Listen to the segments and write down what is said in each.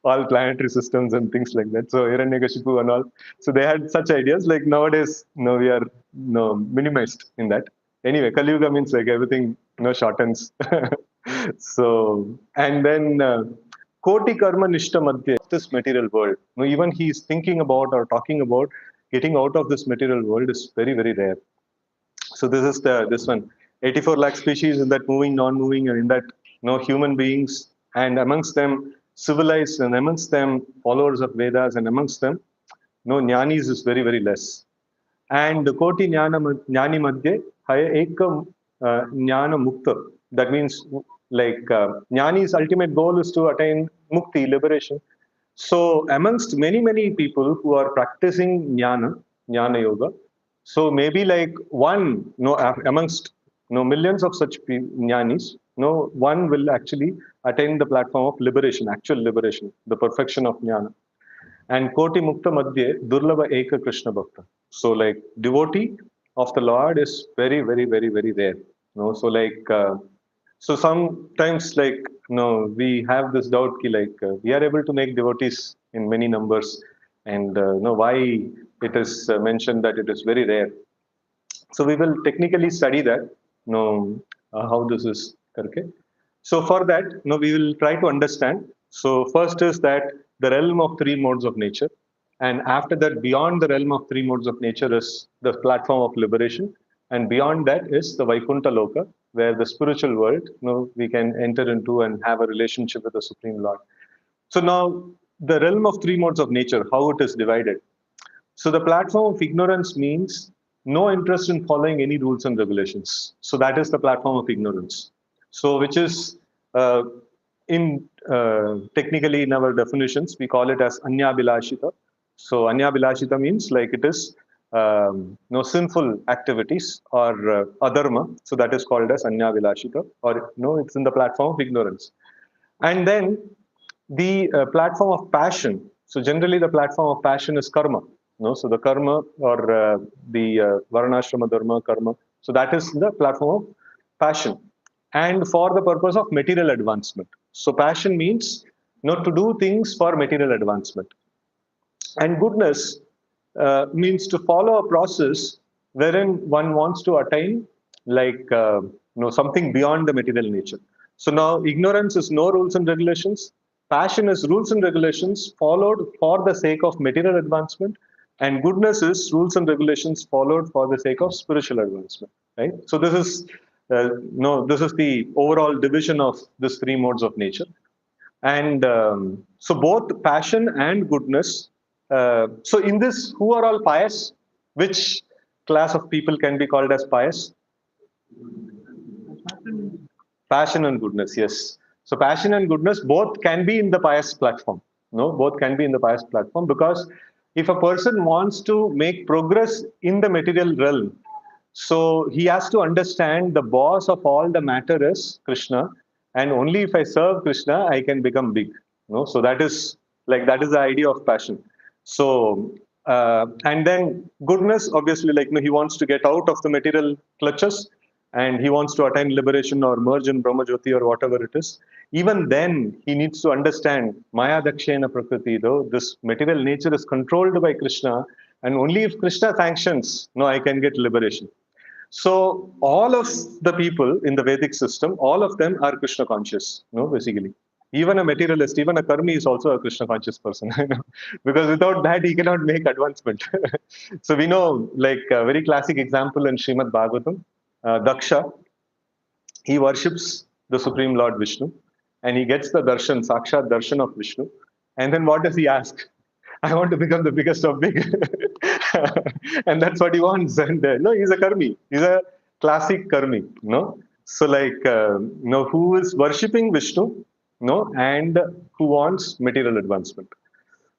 all planetary systems and things like that. So Hiranyakashipu and all. So they had such ideas. Like nowadays, we are minimized in that. Anyway, Kali Yuga means like everything shortens. So and then Koti Karma Nishta Madhya, this material world. Even he is thinking about or talking about getting out of this material world is very, very rare. So this is this one. 84 lakh species in that moving, non-moving, and in that human beings, and amongst them civilized, and amongst them followers of Vedas, and amongst them jnanis is very, very less. And the Koti Jnani Madhye Haya Ekam Jnana Mukta. That means like Jnani's ultimate goal is to attain mukti, liberation. So amongst many, many people who are practicing jnana yoga, so maybe like one, amongst millions of such jnanis, one will actually attain the platform of liberation, actual liberation, the perfection of jnana. And Koti Mukta Madhye Durlabha Eka Krishna Bhakta. So like devotee of the Lord is very, very, very, very rare. So like so sometimes like we have this doubt ki like we are able to make devotees in many numbers, and why it is mentioned that it is very rare. So we will technically study that how this is okay. So for that we will try to understand. So first is that the realm of three modes of nature, and after that beyond the realm of three modes of nature is the platform of liberation, and beyond that is the Vaikuntha Loka, where the spiritual world we can enter into and have a relationship with the Supreme Lord. So now the realm of three modes of nature, how it is divided. So the platform of ignorance means no interest in following any rules and regulations. So that is the platform of ignorance. So which is in technically in our definitions we call it as Anya Bilashita. So Anya Bilashita means like it is no sinful activities or adharma. So that is called as Anya Vilashita, or it's in the platform of ignorance. And then the platform of passion. So generally the platform of passion is karma. So the karma or the varnashrama dharma karma. So that is the platform of passion, and for the purpose of material advancement. So passion means to do things for material advancement, and goodness means to follow a process wherein one wants to attain like something beyond the material nature. So now ignorance is no rules and regulations, passion is rules and regulations followed for the sake of material advancement, and goodness is rules and regulations followed for the sake of spiritual advancement, right? So this is this is the overall division of these three modes of nature. And so both passion and goodness. So in this, who are all pious? Which class of people can be called as pious? Passion and goodness, yes. So passion and goodness both can be in the pious platform. Both can be in the pious platform, because if a person wants to make progress in the material realm, so he has to understand the boss of all the matter is Krishna, and only if I serve Krishna, I can become big. So that is the idea of passion. So and then goodness, obviously, like he wants to get out of the material clutches, and he wants to attain liberation or merge in Brahmajyoti or whatever it is. Even then, he needs to understand Maya Dakshena Prakriti, though this material nature is controlled by Krishna, and only if Krishna sanctions, I can get liberation. So all of the people in the Vedic system, all of them are Krishna conscious, basically. Even a materialist, even a karmi is also a Krishna conscious person, because without that he cannot make advancement. So we know, like a very classic example in Srimad Bhagavatam, Daksha, he worships the Supreme Lord Vishnu, and he gets the darshan, sakshat darshan of Vishnu. And then what does he ask? I want to become the biggest of big. And that's what he wants. And no, he's a karmi. He's a classic karmi. So like, who is worshipping Vishnu, and who wants material advancement.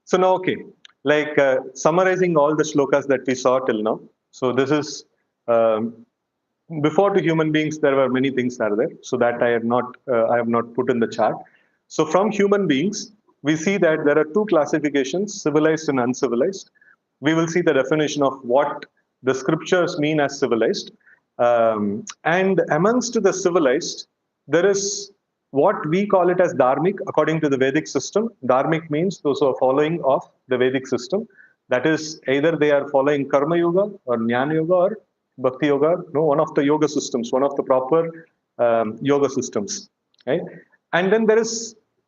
So now, okay, like summarizing all the shlokas that we saw till now. So this is before to human beings, there were many things that are there. So that I have not put in the chart. So from human beings, we see that there are two classifications, civilized and uncivilized. We will see the definition of what the scriptures mean as civilized. And amongst the civilized, there is what we call it as dharmic, according to the Vedic system, dharmic means those who are following of the Vedic system. That is, either they are following Karma Yoga or Jnana Yoga or Bhakti Yoga, no, one of the yoga systems, one of the proper yoga systems, right? And then there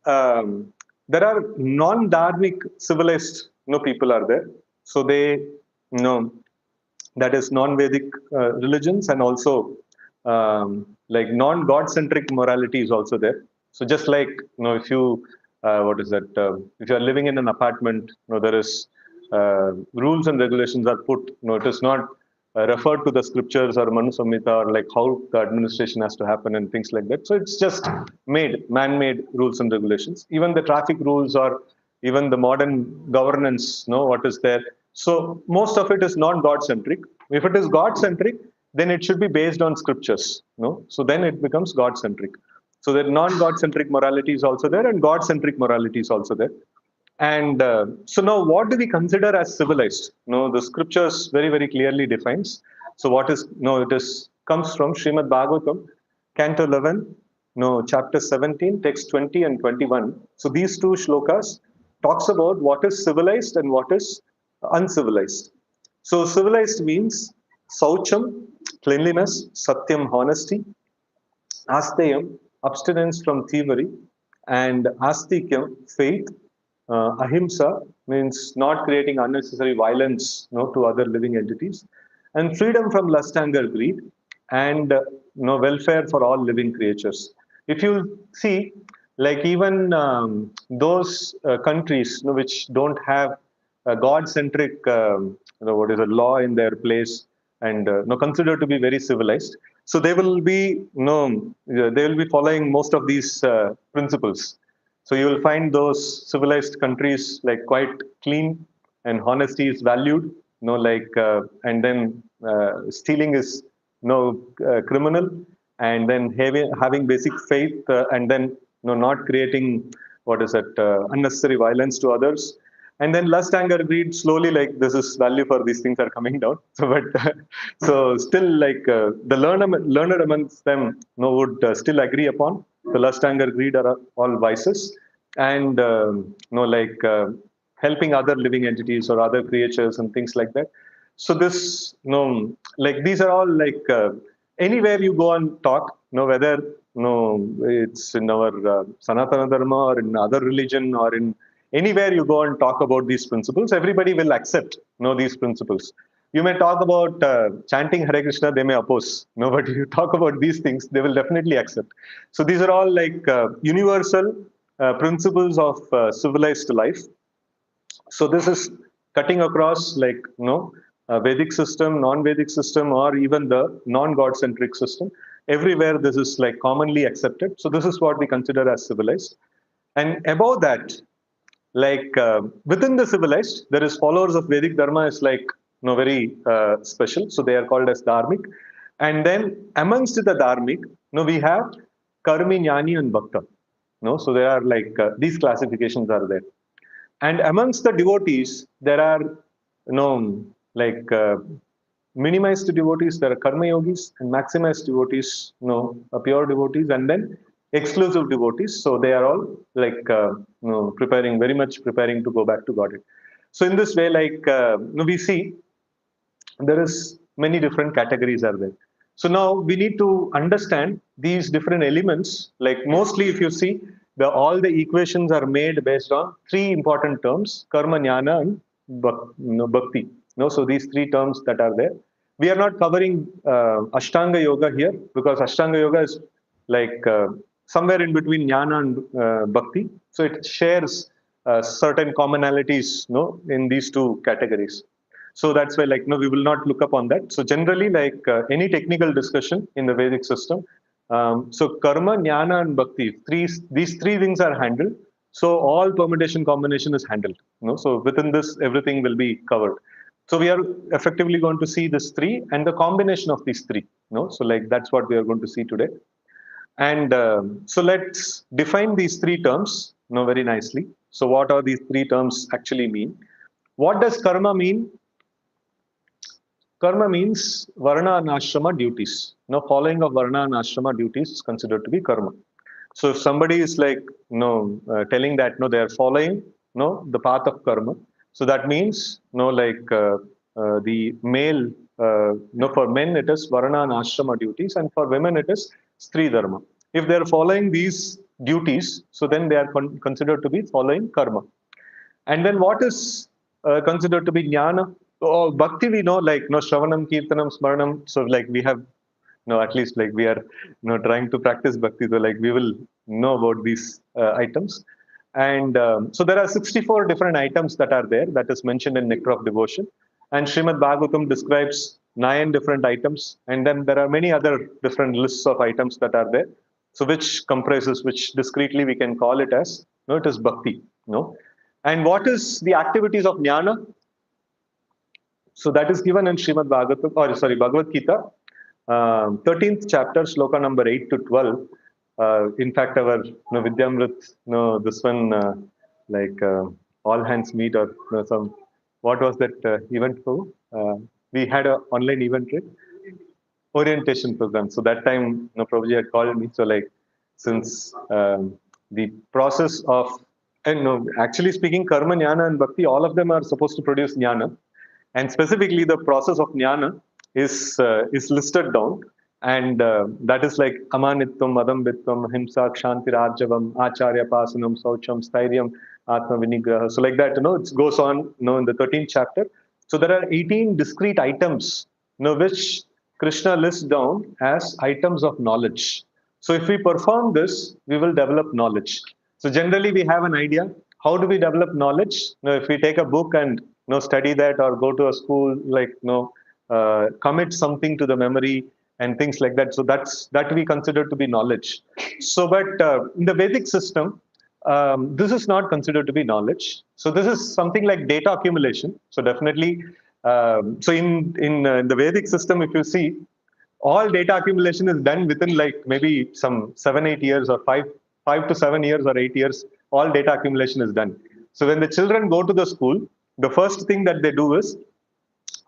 are non-dharmic civilized, people are there. So they, that is non-Vedic religions, and also like non-God-centric morality is also there. So just like, if you what is that? If you are living in an apartment, there is rules and regulations are put. It is not referred to the scriptures or Manu Samhita or like how the administration has to happen and things like that. So it's just man-made rules and regulations. Even the traffic rules or even the modern governance, what is there. So most of it is not God-centric. If it is God-centric, then it should be based on scriptures. So then it becomes God-centric. So that non-God-centric morality is also there, and God-centric morality is also there. And so now, what do we consider as civilized? The scriptures very, very clearly defines. So what is it is comes from Srimad Bhagavatam, Canto 11, chapter 17, text 20 and 21. So these two shlokas talks about what is civilized and what is uncivilized. So civilized means saucham, cleanliness, satyam, honesty, asteyam, abstinence from thievery, and astikyam, faith, ahimsa means not creating unnecessary violence to other living entities, and freedom from lust, anger, greed, and welfare for all living creatures. If you see, like even those countries which don't have a God-centric, what is a law in their place, and considered to be very civilized, so they will be, they will be following most of these principles. So you will find those civilized countries like quite clean, and honesty is valued, and then stealing is criminal, and then having basic faith, and then not creating what is it unnecessary violence to others, and then lust, anger, greed, slowly, like this is value for these things are coming down. So but so still, like the learned amongst them would still agree upon the lust, anger, greed are all vices, and helping other living entities or other creatures and things like that. So this, like these are all like anywhere you go and talk, whether it's in our Sanatana Dharma or in other religion or in anywhere you go and talk about these principles, everybody will accept these principles. You may talk about chanting Hare Krishna, they may oppose. But if you talk about these things, they will definitely accept. So these are all like universal principles of civilized life. So this is cutting across like Vedic system, non-Vedic system, or even the non-God-centric system. Everywhere this is like commonly accepted. So this is what we consider as civilized. And above that, like within the civilized, there is followers of Vedic Dharma is like very special. So they are called as dharmic. And then amongst the dharmic, we have karmi, jnani, and bhakta. So there are like these classifications are there. And amongst the devotees, there are like minimized devotees. There are karma yogis, and maximized devotees, pure devotees, and then exclusive devotees. So they are all like very much preparing to go back to Godhead. So in this way, like we see there is many different categories are there. So now we need to understand these different elements. Like mostly, if you see, all the equations are made based on three important terms: karma, jnana, and bhakti. So these three terms that are there. We are not covering Ashtanga Yoga here because Ashtanga Yoga is like somewhere in between jnana and bhakti. So it shares certain commonalities, in these two categories. So that's why, like, we will not look up on that. So generally, like any technical discussion in the Vedic system, so karma, jnana, and bhakti, these three things are handled. So all permutation combination is handled. So within this, everything will be covered. So we are effectively going to see this three and the combination of these three. So like that's what we are going to see today. And so let's define these three terms very nicely. So what are these three terms actually mean? What does karma mean? Karma means varna and ashrama duties. Following of varna and ashrama duties is considered to be karma. So if somebody is like, telling that, no, they are following, no, the path of karma. So that means, no, like the male, no, for men it is varana and ashrama duties, and for women it is stri dharma. If they are following these duties, so then they are considered to be following karma. And then what is considered to be jnana? Oh, bhakti, we know, like, no, shravanam, kirtanam, smaranam. So, like, we have, no, at least, like, we are, trying to practice bhakti. So, like, we will know about these items. And so, there are 64 different items that are there that is mentioned in Nectar of Devotion. And Srimad Bhagavatam describes 9 different items. And then there are many other different lists of items that are there. So, which comprises, which discreetly we can call it as, no, it is bhakti, no. And what is the activities of jnana? So that is given in Srimad Bhagavatam, or sorry, Bhagavad Gita, 13th chapter, sloka number 8 to 12. In fact, our Vidyamrit, this one, like all hands meet, or some, what was that event for? We had an online event, right? Orientation program. So that time, Prabhuji had called me. So like, since the process of, and no, actually speaking, karma, jnana, and bhakti, all of them are supposed to produce jnana, and specifically the process of jnana is listed down, and that is like amanitvam, adambitvam, himsa, kshanti, rajavam, acharya pasanam, saucham, stairyam, atma vinigraha. So like that, it goes on, in the 13th chapter. So there are 18 discrete items, which Krishna lists down as items of knowledge. So if we perform this, we will develop knowledge. So generally, we have an idea. How do we develop knowledge? If we take a book and study that, or go to a school, like commit something to the memory and things like that. So that we consider to be knowledge. So, but in the Vedic system, this is not considered to be knowledge. So this is something like data accumulation. So definitely, so in the Vedic system, if you see, all data accumulation is done within like maybe some 7 8 years, or 5 to 7 years or 8 years. All data accumulation is done. So when the children go to the school, the first thing that they do is,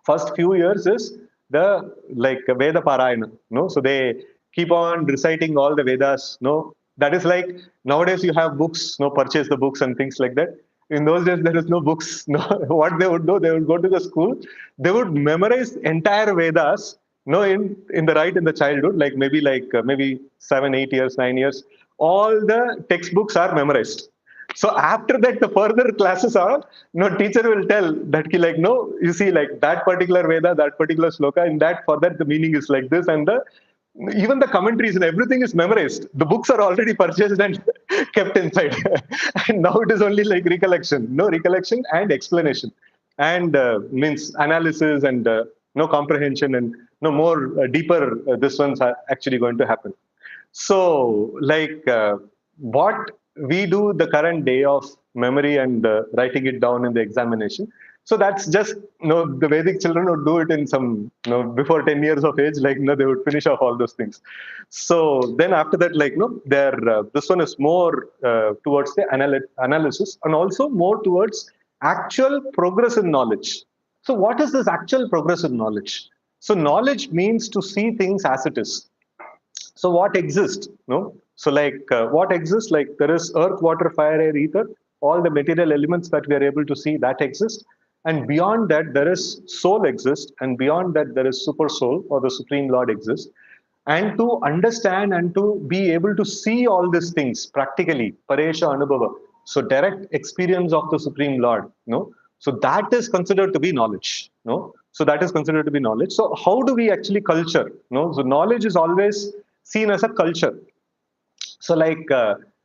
first few years is the like Veda Parayana. No, so they keep on reciting all the Vedas. No, that is like nowadays you have books. No, purchase the books and things like that. In those days there is no books. No, what they would do, they would go to the school. They would memorize entire Vedas. No, in the right in the childhood, like maybe 7 8 years, 9 years, all the textbooks are memorized. So after that, the further classes are, teacher will tell that like, no, you see, like that particular Veda, that particular sloka, in that, for that the meaning is like this, and the even the commentaries and everything is memorized. The books are already purchased and kept inside, and now it is only like recollection, no recollection and explanation, and means analysis and no comprehension, and no more deeper. This ones are actually going to happen. So, like what we do the current day of memory and writing it down in the examination. So that's just, the Vedic children would do it in some, before 10 years of age, like, they would finish off all those things. So then after that, like, this one is more towards the analysis, and also more towards actual progress in knowledge. So what is this actual progress in knowledge? So knowledge means to see things as it is. So what exists? No. So like what exists? Like there is earth, water, fire, air, ether. All the material elements that we are able to see, that exist. And beyond that, there is soul exists. And beyond that, there is super soul, or the Supreme Lord exists. And to understand and to be able to see all these things practically, Paresha Anubhava. So direct experience of the Supreme Lord. No. So that is considered to be knowledge. No. So that is considered to be knowledge. So how do we actually culture? No. So knowledge is always seen as a culture. So like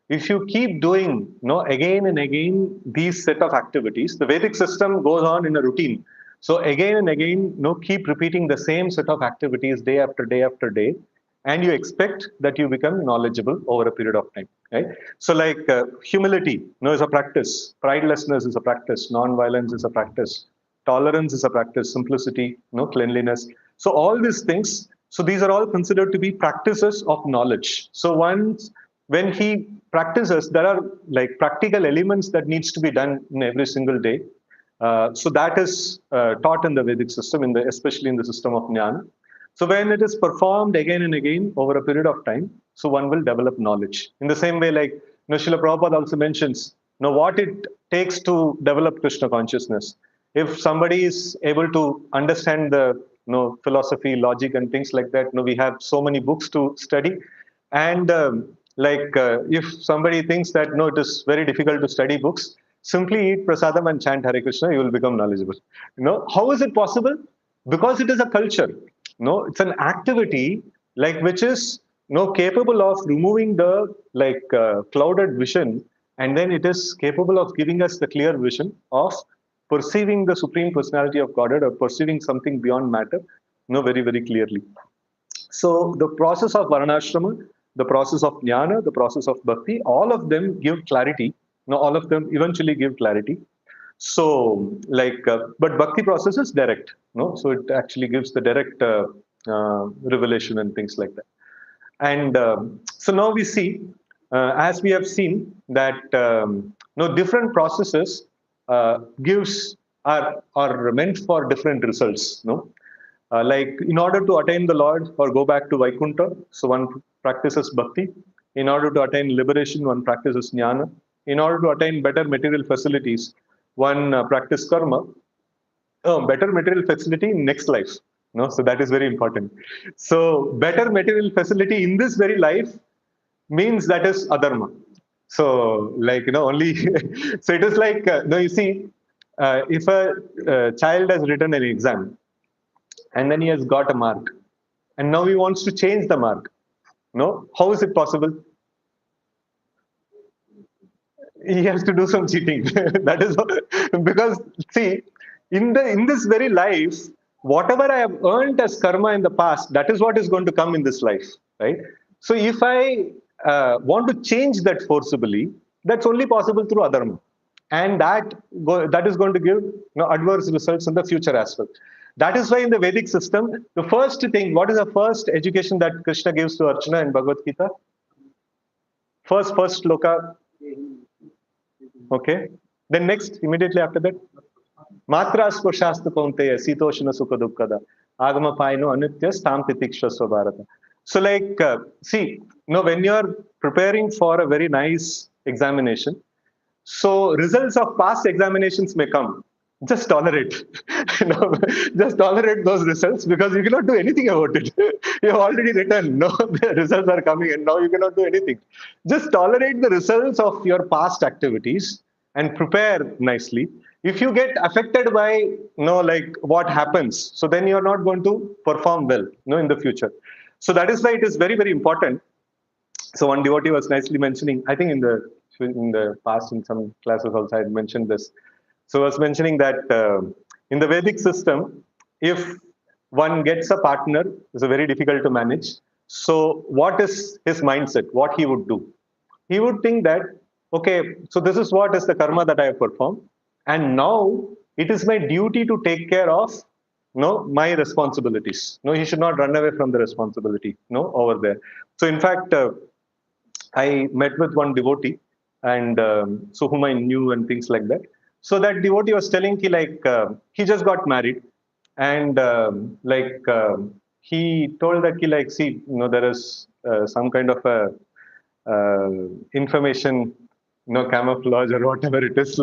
if you keep doing again and again these set of activities, the Vedic system goes on in a routine. So again and again, keep repeating the same set of activities day after day after day, and you expect that you become knowledgeable over a period of time. Right? So like humility, is a practice. Pridelessness is a practice. Non-violence is a practice. Tolerance is a practice. Simplicity, cleanliness. So all these things. So these are all considered to be practices of knowledge. So when he practices, there are like practical elements that needs to be done in every single day. So that is taught in the Vedic system, especially in the system of Jnana. So when it is performed again and again over a period of time, so one will develop knowledge. In the same way, like Srila Prabhupada also mentions, what it takes to develop Krishna consciousness. If somebody is able to understand the philosophy, logic, and things like that, we have so many books to study. And if somebody thinks that no, it is very difficult to study books, simply eat prasadam and chant Hare Krishna, you will become knowledgeable. How is it possible? Because it is a culture. It's an activity like which is capable of removing the clouded vision, and then it is capable of giving us the clear vision of perceiving the supreme personality of Godhead or perceiving something beyond matter, very very clearly. So the process of Varnashrama, the process of Jnana, the process of Bhakti, all of them give clarity. All of them eventually give clarity. So, but Bhakti process is direct. So it actually gives the direct revelation and things like that. And so now we see, as we have seen, that different processes gives are meant for different results. In order to attain the Lord or go back to Vaikuntha, so one practices bhakti. In order to attain liberation, one practices jnana. In order to attain better material facilities, one practice karma. Better material facility in next life. So that is very important. So better material facility in this very life means that is adharma. So only so it is like you see, if a child has written an exam and then he has got a mark, and now he wants to change the mark. How is it possible? He has to do some cheating. That is because see, in this very life, whatever I have earned as karma in the past, that is what is going to come in this life, right? So if I want to change that forcibly, that's only possible through adharma, and that is going to give adverse results in the future as well. That is why in the Vedic system, the first thing, what is the first education that Krishna gives to Arjuna in Bhagavad Gita? First shloka. Okay. Then next, immediately after that, Matra Spurshasta Kaunteya, Sitoshana Sukha Dukkada, Agama Paino Anitya, Stam Titikshasva Bharata. So, see, when you are preparing for a very nice examination, so results of past examinations may come. Just tolerate. Just tolerate those results because you cannot do anything about it. You have already written. The results are coming and now you cannot do anything. Just tolerate the results of your past activities and prepare nicely. If you get affected by what happens, so then you are not going to perform well in the future. So that is why it is very, very important. So one devotee was nicely mentioning, I think in the past in some classes also I had mentioned this. So I was mentioning that in the Vedic system, if one gets a partner, it's very difficult to manage. So what is his mindset? What he would do? He would think that, okay, so this is what is the karma that I have performed. And now it is my duty to take care of my responsibilities. He should not run away from the responsibility over there. So in fact, I met with one devotee and so whom I knew and things like that. So that devotee was telling he just got married and he told that see, there is some kind of a information camouflage or whatever it is,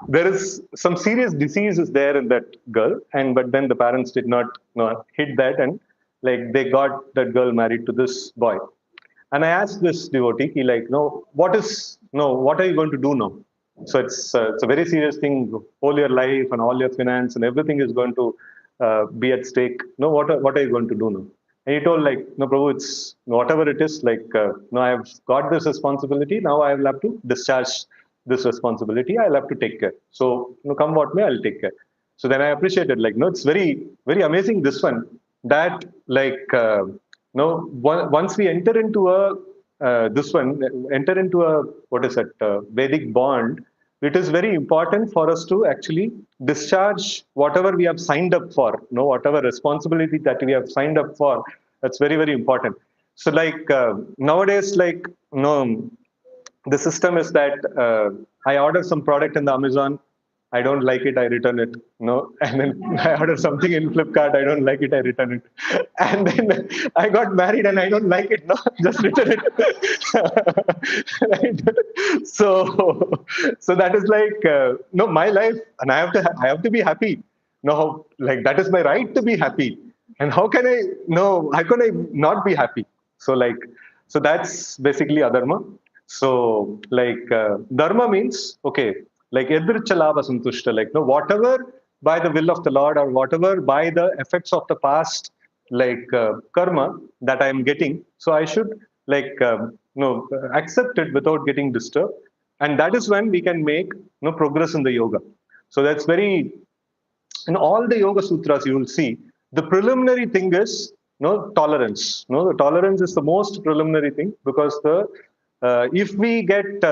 there is some serious disease is there in that girl, and but then the parents did not hit that, and they got that girl married to this boy. And I asked this devotee, what are you going to do now? So it's a very serious thing. All your life and all your finance and everything is going to be at stake. What are you going to do now? And he told no, Prabhu, it's whatever it is. No, I've got this responsibility. Now I will have to discharge this responsibility. I'll have to take care. So come what may, I'll take care. So then I appreciated it's very, very amazing. This one that once we enter into a what is it, Vedic bond, it is very important for us to actually discharge whatever we have signed up for, whatever responsibility that we have signed up for. That's very, very important. So nowadays, the system is that I order some product in the Amazon, I don't like it, I return it. No, and then I order something in Flipkart, I don't like it, I return it. And then I got married and I don't like it, no, just return it. Right? So that is like no, my life, and I have to be happy. No, like that is my right to be happy. And how can I no? How can I not be happy? So like so that's basically adharma. So like dharma means okay, like edrichalava santushta, like no whatever by the will of the Lord or whatever by the effects of the past like karma that I am getting. So I should like no accept it without getting disturbed, and that is when we can make no progress in the yoga. So that's very in all the yoga sutras you will see the preliminary thing is no tolerance. No, the tolerance is the most preliminary thing because the if we get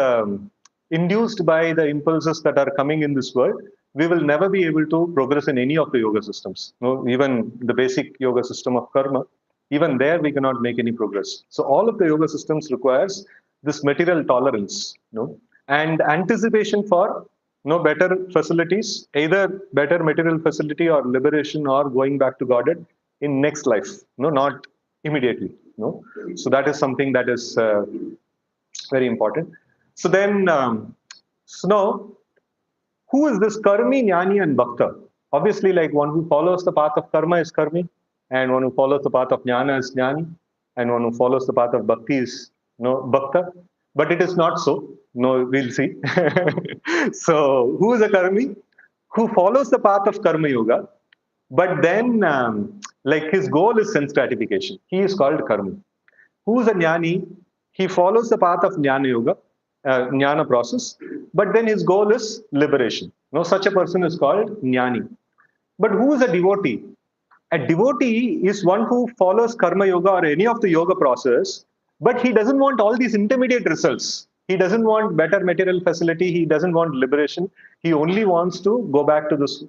induced by the impulses that are coming in this world, we will never be able to progress in any of the yoga systems. No, even the basic yoga system of karma, even there we cannot make any progress. So all of the yoga systems requires this material tolerance, no, and anticipation for no better facilities, either better material facility or liberation or going back to Godhead in next life. No, not immediately. No, so that is something that is very important. So then, so now, who is this Karmi, Jnani, and Bhakta? Obviously, like one who follows the path of karma is Karmi, and one who follows the path of Jnana is Jnani, and one who follows the path of Bhakti is no Bhakta. But it is not so. No, we'll see. So, who is a Karmi? Who follows the path of Karma Yoga, but then, like his goal is sense gratification. He is called Karmi. Who is a Jnani? He follows the path of Jnana Yoga, Jnana process, but then his goal is liberation. No, such a person is called Jnani. But who is a devotee? A devotee is one who follows Karma Yoga or any of the yoga process, but he doesn't want all these intermediate results. He doesn't want better material facility. He doesn't want liberation. He only wants to go back to this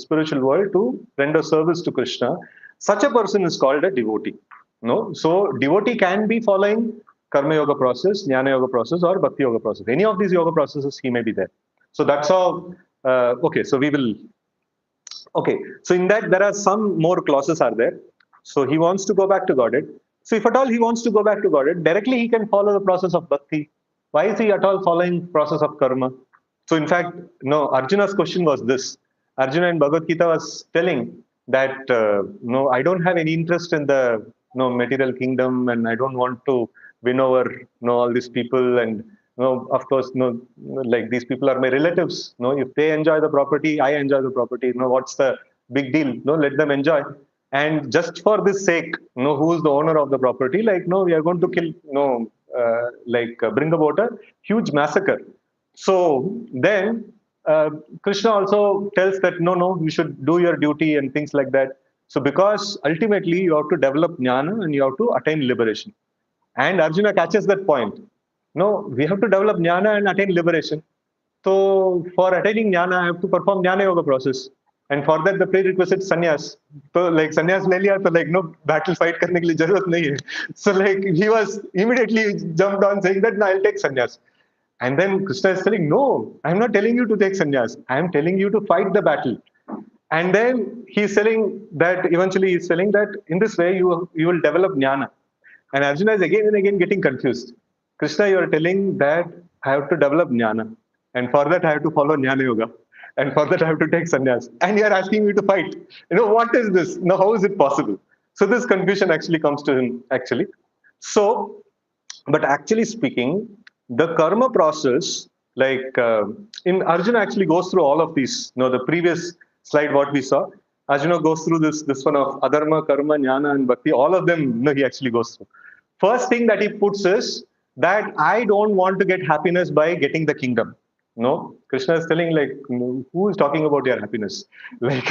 spiritual world to render service to Krishna. Such a person is called a devotee. No, so devotee can be following Karma Yoga process, Jnana Yoga process, or Bhakti Yoga process. Any of these yoga processes, he may be there. So that's how. Okay, so we will. Okay, so in that there are some more clauses are there. So he wants to go back to Godhead. So if at all he wants to go back to Godhead, directly he can follow the process of Bhakti. Why is he at all following process of karma? So in fact, no, Arjuna's question was this. Arjuna in Bhagavad Gita was telling that no, I don't have any interest in the material kingdom, and I don't want to win over all these people. And of course, like these people are my relatives. No, if they enjoy the property, I enjoy the property. What's the big deal? No, let them enjoy. And just for this sake, who is the owner of the property? Like, no, we are going to kill, bring about a huge massacre. So then Krishna also tells that no, you should do your duty and things like that. So because ultimately you have to develop jnana and you have to attain liberation. And Arjuna catches that point. No, we have to develop jnana and attain liberation. So for attaining jnana, I have to perform jnana yoga process. And for that, the prerequisite sannyas. So like sannyas le liya, so like no battle fight karne ke liye zarurat nahi hai. So like he was immediately jumped on saying that no, I'll take sannyas. And then Krishna is telling, no, I'm not telling you to take sannyas. I'm telling you to fight the battle. And then he's telling that eventually he's telling that in this way you will develop jnana. And Arjuna is again and again getting confused. Krishna, you are telling that I have to develop jnana. And for that, I have to follow jnana yoga. And for that, I have to take sannyas. And you are asking me to fight. What is this? How is it possible? So this confusion actually comes to him, actually. So, but actually speaking, the karma process, like in Arjuna actually goes through all of these. The previous slide, what we saw, Arjuna goes through this one of adharma, karma, jnana, and bhakti. All of them, he actually goes through. First thing that he puts is that I don't want to get happiness by getting the kingdom. No, Krishna is telling like, who is talking about your happiness? Like,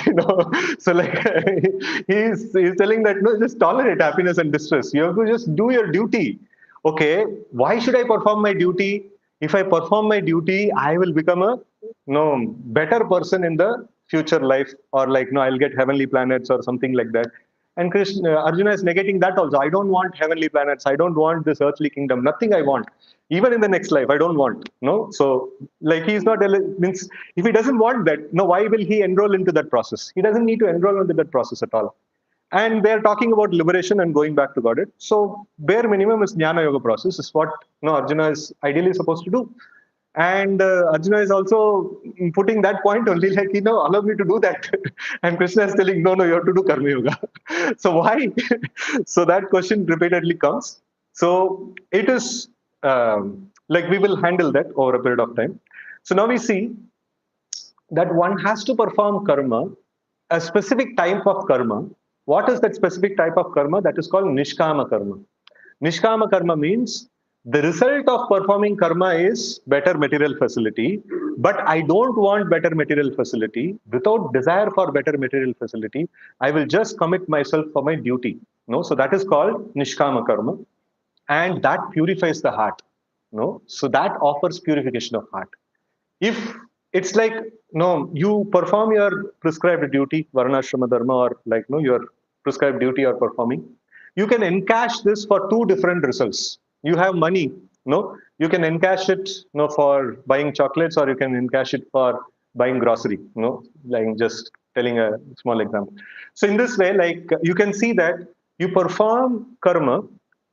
so like he's telling that no, just tolerate happiness and distress. You have to just do your duty. Okay, why should I perform my duty? If I perform my duty, I will become a better person in the future life, or like I'll get heavenly planets or something like that. And Arjuna is negating that also. I don't want heavenly planets. I don't want this earthly kingdom. Nothing I want. Even in the next life, I don't want. No. So like he's not means if he doesn't want that, no, why will he enroll into that process? He doesn't need to enroll into that process at all. And they're talking about liberation and going back to Godhead. So bare minimum is Jnana Yoga process is what Arjuna is ideally supposed to do. And Arjuna is also putting that point only like, allow me to do that. And Krishna is telling, no, you have to do Karma Yoga. So why? So that question repeatedly comes. So it is like we will handle that over a period of time. So now we see that one has to perform karma, a specific type of karma. What is that specific type of karma? That is called Nishkama karma. Nishkama karma means the result of performing karma is better material facility, but I don't want better material facility. Without desire for better material facility, I will just commit myself for my duty. No, so that is called Nishkama karma, and that purifies the heart. No, so that offers purification of heart. If it's like you perform your prescribed duty, varnashrama dharma, or like your prescribed duty or performing, you can encash this for two different results. You have money, you can encash it for buying chocolates, or you can encash it for buying grocery, like just telling a small example. So in this way, like you can see that you perform karma,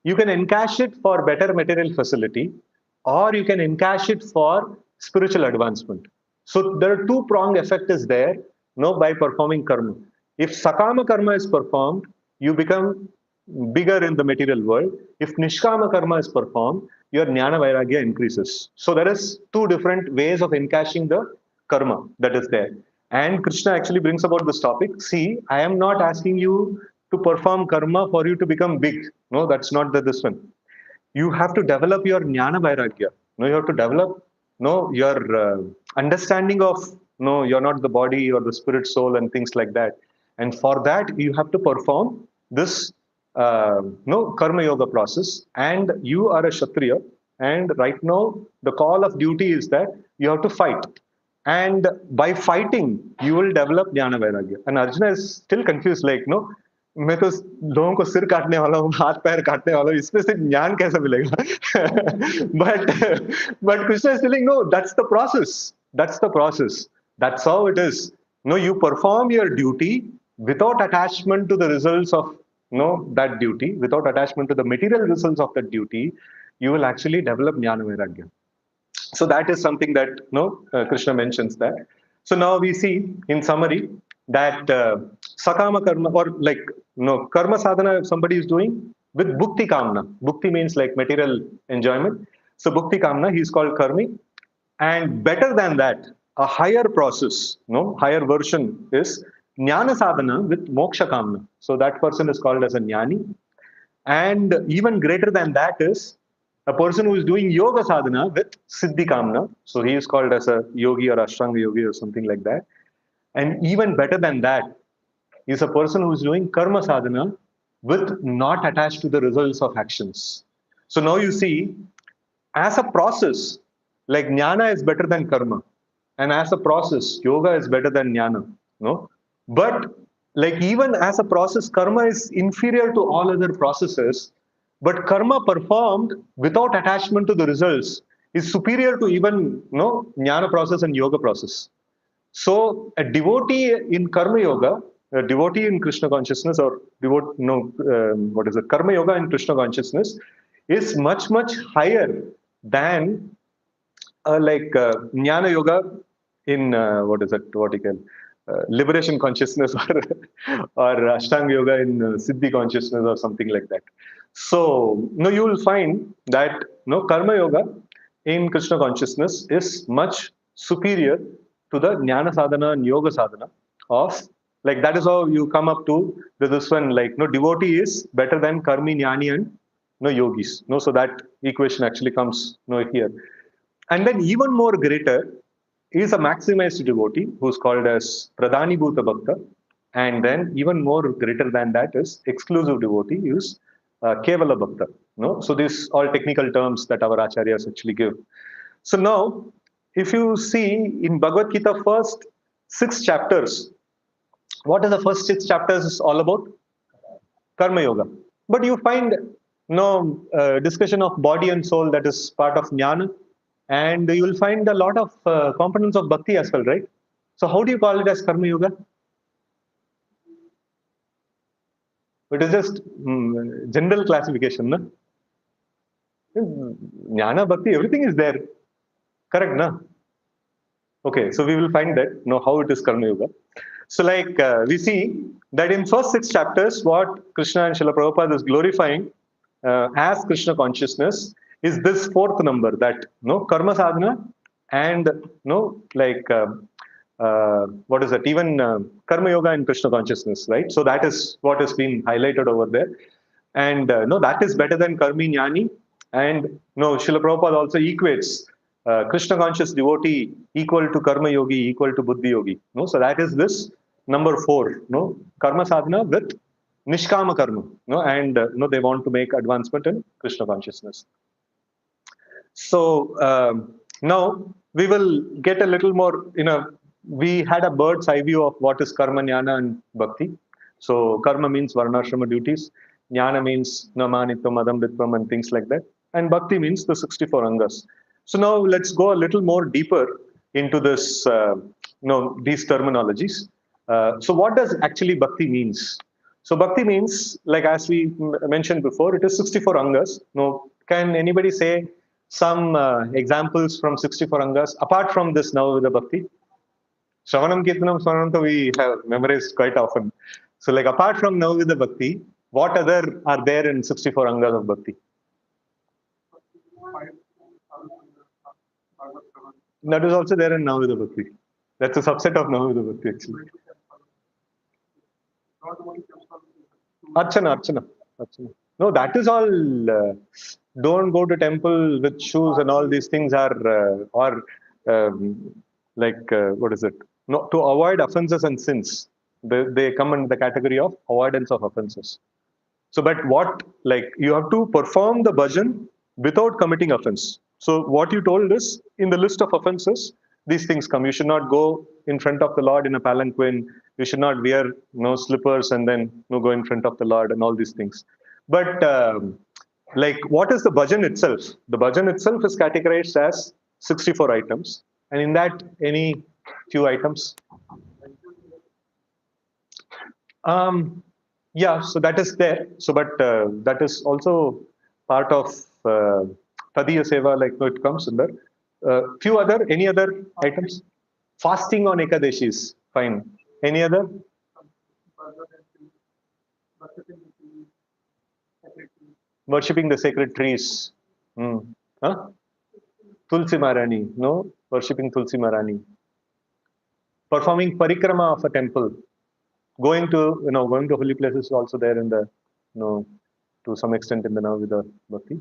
you can encash it for better material facility, or you can encash it for spiritual advancement. So there are two-pronged effect is there, by performing karma. If sakama karma is performed, you become bigger in the material world. If nishkama karma is performed, your jnana vairagya increases. So there is two different ways of encashing the karma that is there. And Krishna actually brings about this topic. See, I am not asking you to perform karma for you to become big. No, that's not this one. You have to develop your jnana vairagya. You have to develop your understanding of you're not the body or the spirit, soul, and things like that. And for that, you have to perform this karma yoga process. And you are a Kshatriya. And right now, the call of duty is that you have to fight. And by fighting, you will develop jnana vairagya. And Arjuna is still confused, like, मैं तो लोगों को सिर काटने वाला हूँ, हाथ पैर काटने वाला हूँ, इसमें से ज्ञान कैसे मिलेगा? but Krishna is telling, no, that's the process. That's the process. That's how it is. No, you perform your duty without attachment to the results of that duty, without attachment to the material results of that duty, you will actually develop jnana vairagya. So that is something that Krishna mentions that. So now we see in summary that sakama karma, or like karma sadhana, if somebody is doing with bhukti kamna. Bhukti means like material enjoyment. So bhukti kamna, he is called karmi. And better than that, a higher process, higher version is jnana sadhana with moksha kamna. So that person is called as a jnani. And even greater than that is a person who is doing yoga sadhana with siddhi kamna. So he is called as a yogi or ashtanga yogi or something like that. And even better than that is a person who is doing karma sadhana with not attached to the results of actions. So now you see, as a process, like jnana is better than karma. And as a process, yoga is better than jnana. But like even as a process, karma is inferior to all other processes. But karma performed without attachment to the results is superior to even jnana process and yoga process. So a devotee in karma yoga, a devotee in Krishna consciousness, or karma yoga in Krishna consciousness is much, much higher than jnana yoga in liberation consciousness, or ashtanga yoga in siddhi consciousness, or something like that. So you will find that karma yoga in Krishna consciousness is much superior to the jnana sadhana and yoga sadhana of, like, that is how you come up to this one, like devotee is better than karmi, jnani, and yogis. So that equation actually comes here. And then even more greater is a maximized devotee who's called as pradhani bhuta bhakta. And then even more greater than that is exclusive devotee, is kevala bhakta. So these all technical terms that our acharyas actually give. So now, if you see in Bhagavad Gita, first 6 chapters, what are the first 6 chapters is all about? Karma Yoga. But you find no discussion of body and soul, that is part of Jnana. And you will find a lot of components of Bhakti as well, right? So how do you call it as Karma Yoga? It is just general classification, no? Jnana, Bhakti, everything is there. Correct, no? Okay, so we will find that, know how it is Karma Yoga. So, like we see that in first 6 chapters, what Krishna and Srila Prabhupada is glorifying as Krishna consciousness is this fourth number, that karma sadhana and what is that? Even karma yoga and Krishna consciousness, right? So that is what has been highlighted over there, and no, that is better than karmi jnani. And no, Srila Prabhupada also equates Krishna conscious devotee equal to karma yogi equal to buddhi yogi. No, so that is this number 4. No, karma sadhana with nishkama karma. No, and they want to make advancement in Krishna consciousness. So now we will get a little more. We had a bird's eye view of what is karma, jnana, and bhakti. So karma means varnashrama duties. Jnana means namanitvam, adam vitvam, and things like that. And bhakti means the 64 angas. So now let's go a little more deeper into this, these terminologies. So what does actually bhakti means? So bhakti means, like as we mentioned before, it is 64 angas. Now, can anybody say some examples from 64 angas apart from this Navavida bhakti? Shravanam, Kirtanam, Swaranam, we have memorized quite often. So, like apart from Navavida bhakti, what other are there in 64 angas of bhakti? That is also there in Navavida bhakti. That's a subset of Navavida bhakti, actually. Archana. No, that is all. Don't go to temple with shoes and all these things are, what is it? No, to avoid offenses and sins. They come in the category of avoidance of offenses. So, but what, like, you have to perform the bhajan without committing offense. So, what you told is, in the list of offenses, these things come. You should not go in front of the Lord in a palanquin. You should not wear slippers and then go in front of the Lord and all these things. But like, what is the bhajan itself? The bhajan itself is categorized as 64 items. And in that, any few items? Yeah, so that is there. So, but that is also part of Tadiya Seva, like it comes in there. Any other items? Fasting on Ekadeshis, fine. Any other? Worshipping the sacred trees. Huh? Tulsi Marani, no? Worshipping Tulsi Marani. Performing parikrama of a temple. Going to holy places is also there in the, to some extent in the Navavida Bhakti.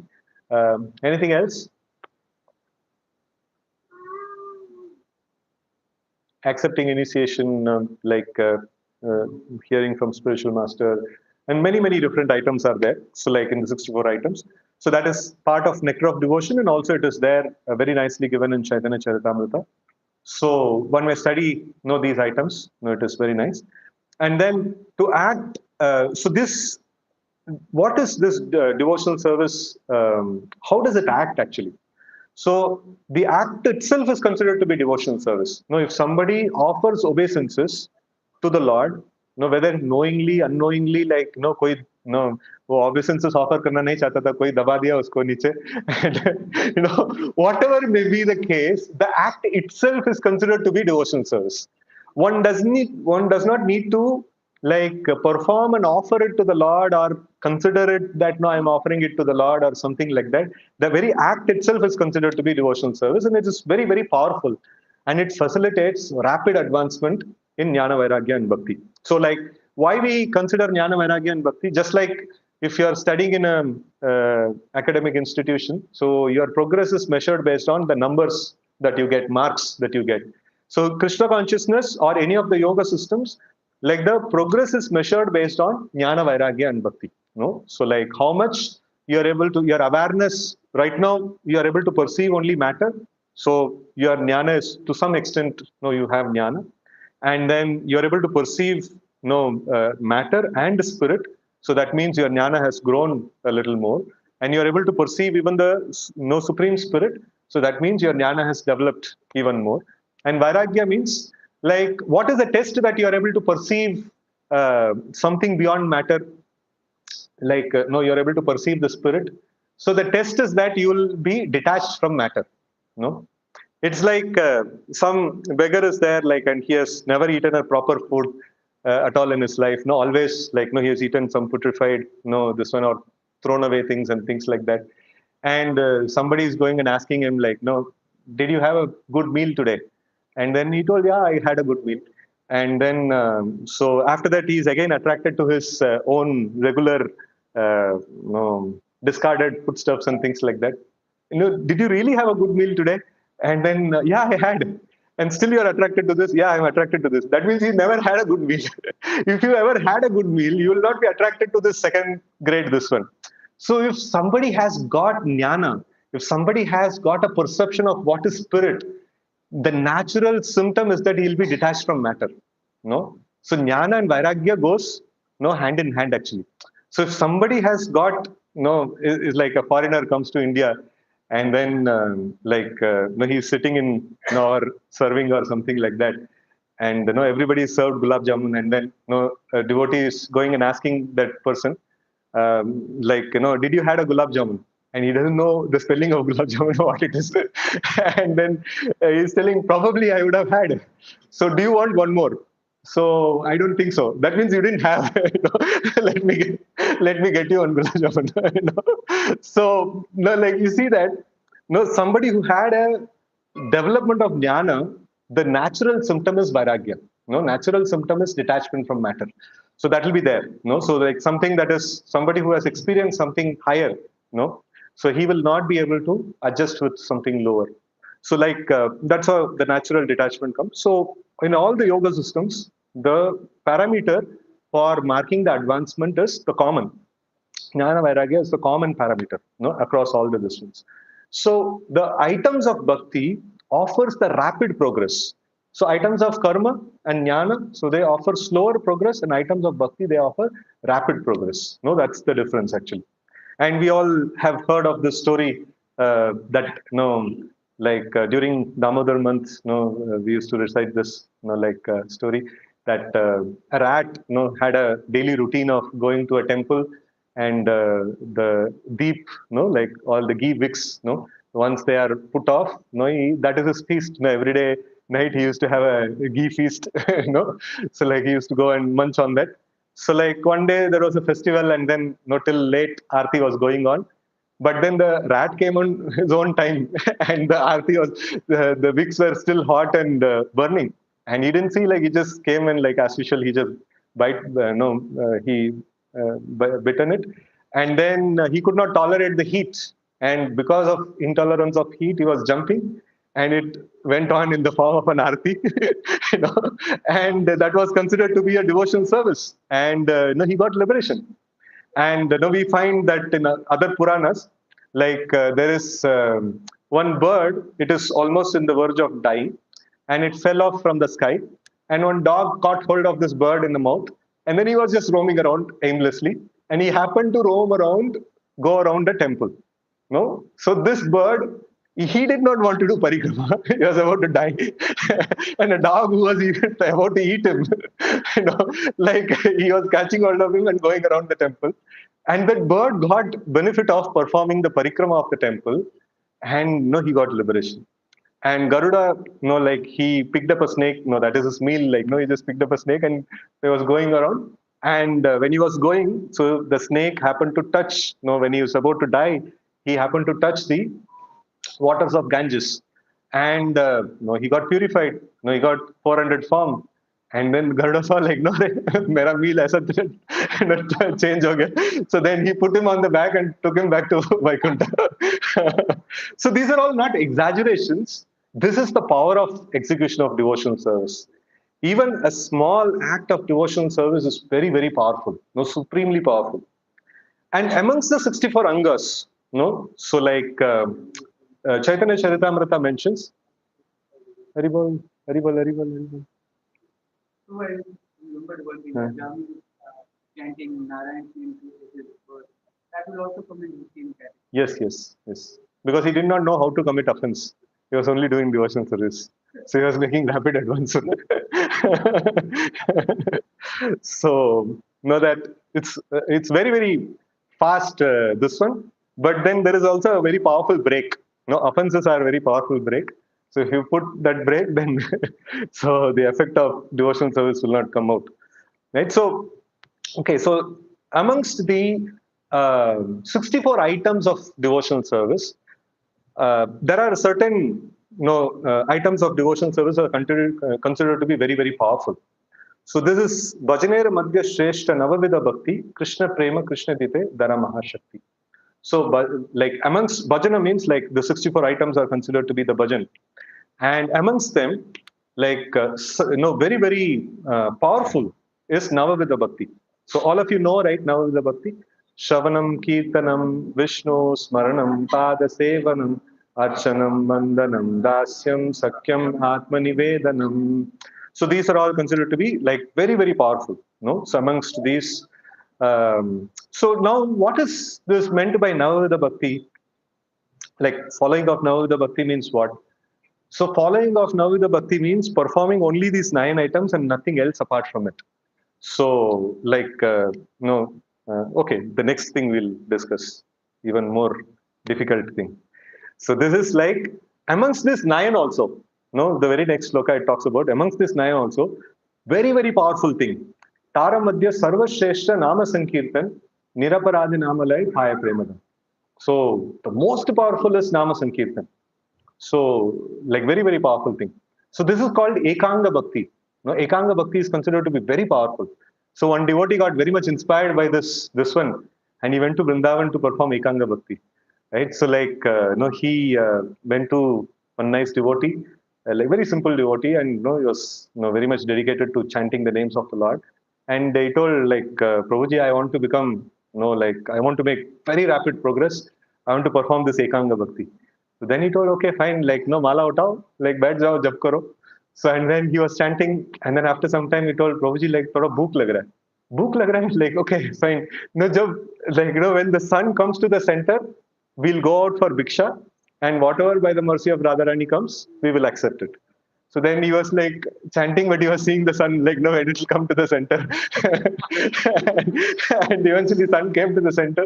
Anything else? Accepting initiation, hearing from spiritual master, and many different items are there. So, like in the 64 items. So that is part of nectar of devotion, and also it is there very nicely given in Chaitanya Charitamrita. So one may study these items. It is very nice. And then to act. So this, what is this devotional service? How does it act actually? So the act itself is considered to be devotional service. If somebody offers obeisances to the Lord, whether knowingly, unknowingly, like koi वो obeisances offer करना नहीं चाहता था, कोई दबा दिया उसको नीचे, and whatever may be the case, the act itself is considered to be devotional service. One does not need to like perform and offer it to the Lord, or consider it that I'm offering it to the Lord or something like that. The very act itself is considered to be devotional service, and it is very, very powerful, and it facilitates rapid advancement in Jnana, Vairagya, and Bhakti. So, like, why we consider Jnana, Vairagya, and Bhakti? Just like if you are studying in a academic institution, so your progress is measured based on the numbers that you get, marks that you get. So Krishna consciousness or any of the yoga systems, like the progress is measured based on Jnana, Vairagya, and Bhakti. So like how much you are able to, your awareness, right now you are able to perceive only matter. So your Jnana is to some extent, you have Jnana. And then you are able to perceive matter and spirit. So that means your jnana has grown a little more, and you are able to perceive even the supreme spirit. So that means your jnana has developed even more. And vairagya means, like, what is the test that you are able to perceive something beyond matter? Like, no, you're able to perceive the spirit. So the test is that you will be detached from matter. No, it's like some beggar is there, like, and he has never eaten a proper food at all in his life. No, always, like, no, he has eaten some putrefied, no, this one, or thrown away things and things like that. And somebody is going and asking him, like, no, did you have a good meal today? And then he told, yeah, I had a good meal. And then, so after that, he is again attracted to his own regular, discarded foodstuffs and things like that. Did you really have a good meal today? And then, yeah, I had. And still you're attracted to this? Yeah, I'm attracted to this. That means you never had a good meal. If you ever had a good meal, you will not be attracted to this second grade, this one. So if somebody has got jnana, if somebody has got a perception of what is spirit, the natural symptom is that he'll be detached from matter. No? So jnana and vairagya goes hand in hand actually. So if somebody has got is like a foreigner comes to India, and then he's sitting in or serving or something like that, and everybody is served gulab jamun, and then a devotee is going and asking that person, did you had a gulab jamun? And he doesn't know the spelling of gulab jamun, what it is. And then he's telling, probably I would have had. So do you want one more? So I don't think so. That means you didn't have. Let me get you one gulab jamun. So like you see that somebody who had a development of jnana, the natural symptom is vairagya. Natural symptom is detachment from matter. So that will be there. So like something that is somebody who has experienced something higher. So he will not be able to adjust with something lower. So like that's how the natural detachment comes. So in all the yoga systems, the parameter for marking the advancement is the common. Jnana Vairagya is the common parameter across all the disciplines. So the items of bhakti offers the rapid progress. So items of karma and jnana, so they offer slower progress, and items of bhakti, they offer rapid progress. That's the difference actually. And we all have heard of this story that during Damodar month, we used to recite this story that a rat had a daily routine of going to a temple, and the deep, like all the ghee wicks, once they are put off, that is his feast. Every day night he used to have a ghee feast, so like he used to go and munch on that. So like one day there was a festival, and then till late Aarti was going on. But then the rat came on his own time, and the Aarti was, the wicks were still hot and burning. And he didn't see, like he just came and like as usual, he just he bitten it. And then he could not tolerate the heat. And because of intolerance of heat, he was jumping, and it went on in the form of an arti, and that was considered to be a devotional service. And he got liberation. And we find that in other Puranas, like there is one bird, it is almost in the verge of dying, and it fell off from the sky. And one dog caught hold of this bird in the mouth, and then he was just roaming around aimlessly, and he happened to go around a temple. So this bird, he did not want to do parikrama. He was about to die, and a dog who was even about to eat him, like he was catching hold of him and going around the temple. And that bird got benefit of performing the parikrama of the temple, and he got liberation. And Garuda, like he picked up a snake. That is his meal. Like he just picked up a snake and he was going around. And when he was going, so the snake happened to touch. When he was about to die, he happened to touch the waters of Ganges, and he got purified. He got 400 form. And then Garuda saw like, no, mera meal aisa change ho gaya. So then he put him on the back and took him back to Vaikuntha. So these are all not exaggerations. This is the power of execution of devotional service. Even a small act of devotional service is very, very powerful, supremely powerful. And amongst the 64 angas, so like Chaitanya Charitamrita mentions, Haribol, Haribol, Haribol, Haribol. chanting Narayan into his birth, that will also come in the same category. Yes, yes, yes. Because he did not know how to commit offense. He was only doing devotional service. So he was making rapid advancement. So know that it's very very fast this one, but then there is also a very powerful break. No, offenses are very powerful break. So if you put that break, then so the effect of devotional service will not come out. Right. So okay, so amongst the 64 items of devotional service, there are certain items of devotional service are considered to be very, very powerful. So this is Bhajanera Madhya Shrestha Navavida Bhakti, Krishna Prema, Krishna Dite, Dara Mahashakti. So, like amongst bhajana means like the 64 items are considered to be the bhajan, and amongst them, like very very powerful is Navavida Bhakti. So all of you know, right? Navavida Bhakti, Shravanam, Kirtanam, Vishnu, Smaranam, Pada Sevanam, Archanam, Mandanam, Dasyam, Sakyam, Atmanivedanam. So these are all considered to be like very very powerful. No, so amongst these. So now, what is this meant by Navavida Bhakti? Like following of Navavida Bhakti means what? So following of Navavida Bhakti means performing only these 9 items and nothing else apart from it. So like no, okay. The next thing we'll discuss, even more difficult thing. So this is like amongst this nine also. No, the very next sloka it talks about amongst this nine also, very very powerful thing. Tara Madhya Sarva Shrestha Nama Sankirtan Niraparadi Namalai Thaya Premadam. So the most powerful is Nama Sankirtan. So, like very, very powerful thing. So this is called Ekanga Bhakti. No, Ekanga Bhakti is considered to be very powerful. So one devotee got very much inspired by this one, and he went to Vrindavan to perform Ekanga Bhakti. Right. So like no, he went to one nice devotee, like very simple devotee, and he was very much dedicated to chanting the names of the Lord. And he told like Prabhuji, I want to become like I want to make very rapid progress. I want to perform this Ekanga Bhakti. So then he told, okay, fine, like no mala utao, like baith jao, jap karo. So and then he was chanting, and then after some time he told Prabhuji, like thoda bhook lag raha hai. Bhook lag raha hai, like okay, fine. No, jab like when the sun comes to the center, we'll go out for bhiksha, and whatever by the mercy of Radharani comes, we will accept it. So then he was like chanting, but he was seeing the sun, like, no, it will come to the center. And eventually, sun came to the center.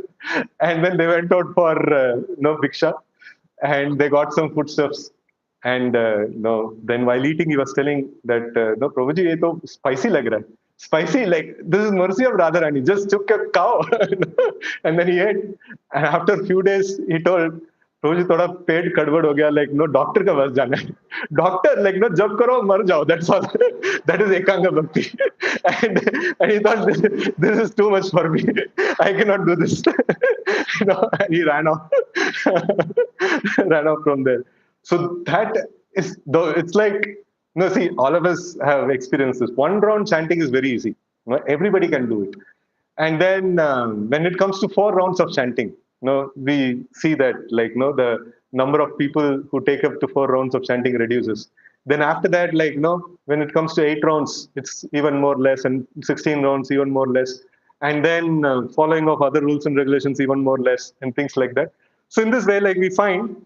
And then they went out for no bhiksha, and they got some foodstuffs. And no, then while eating, he was telling that, no, Prabhuji, ye to spicy lag raha hai. Spicy, like, this is mercy of Radharani. Just took a cow. And then he ate. And after a few days, he told, रोज थोड़ा पेट गड़बड़ हो गया like no doctor का पास जाना है doctor like no जब करो मर जाओ that's all that is ekanga bhakti and he thought this is too much for me I can not do this no he ran off from there. So that is though it's like no see all of us have experienced this. One round chanting is very easy. No, everybody can do it. And then when it comes to 4 rounds of chanting, we see that like the number of people who take up to 4 rounds of chanting reduces. Then after that, like when it comes to 8 rounds, it's even more less, and 16 rounds even more less. And then following of other rules and regulations even more less, and things like that. So in this way, like we find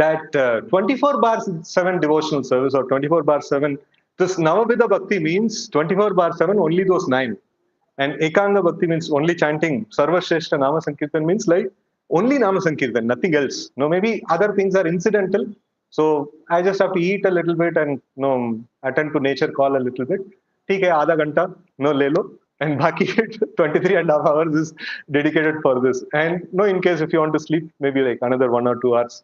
that 24 bar 7 devotional service or 24 bar 7, this Navavida Bhakti means 24 bar 7 only those 9. And Ekanga Bhakti means only chanting. Sarva Shrestha Nama Sankirtan means like only Nama Sankirtan, nothing else. No, maybe other things are incidental. So I just have to eat a little bit and attend to nature call a little bit. ठीक है आधा घंटा ले लो and baki 23 and a half hours is dedicated for this. And in case if you want to sleep, maybe like another 1 or 2 hours,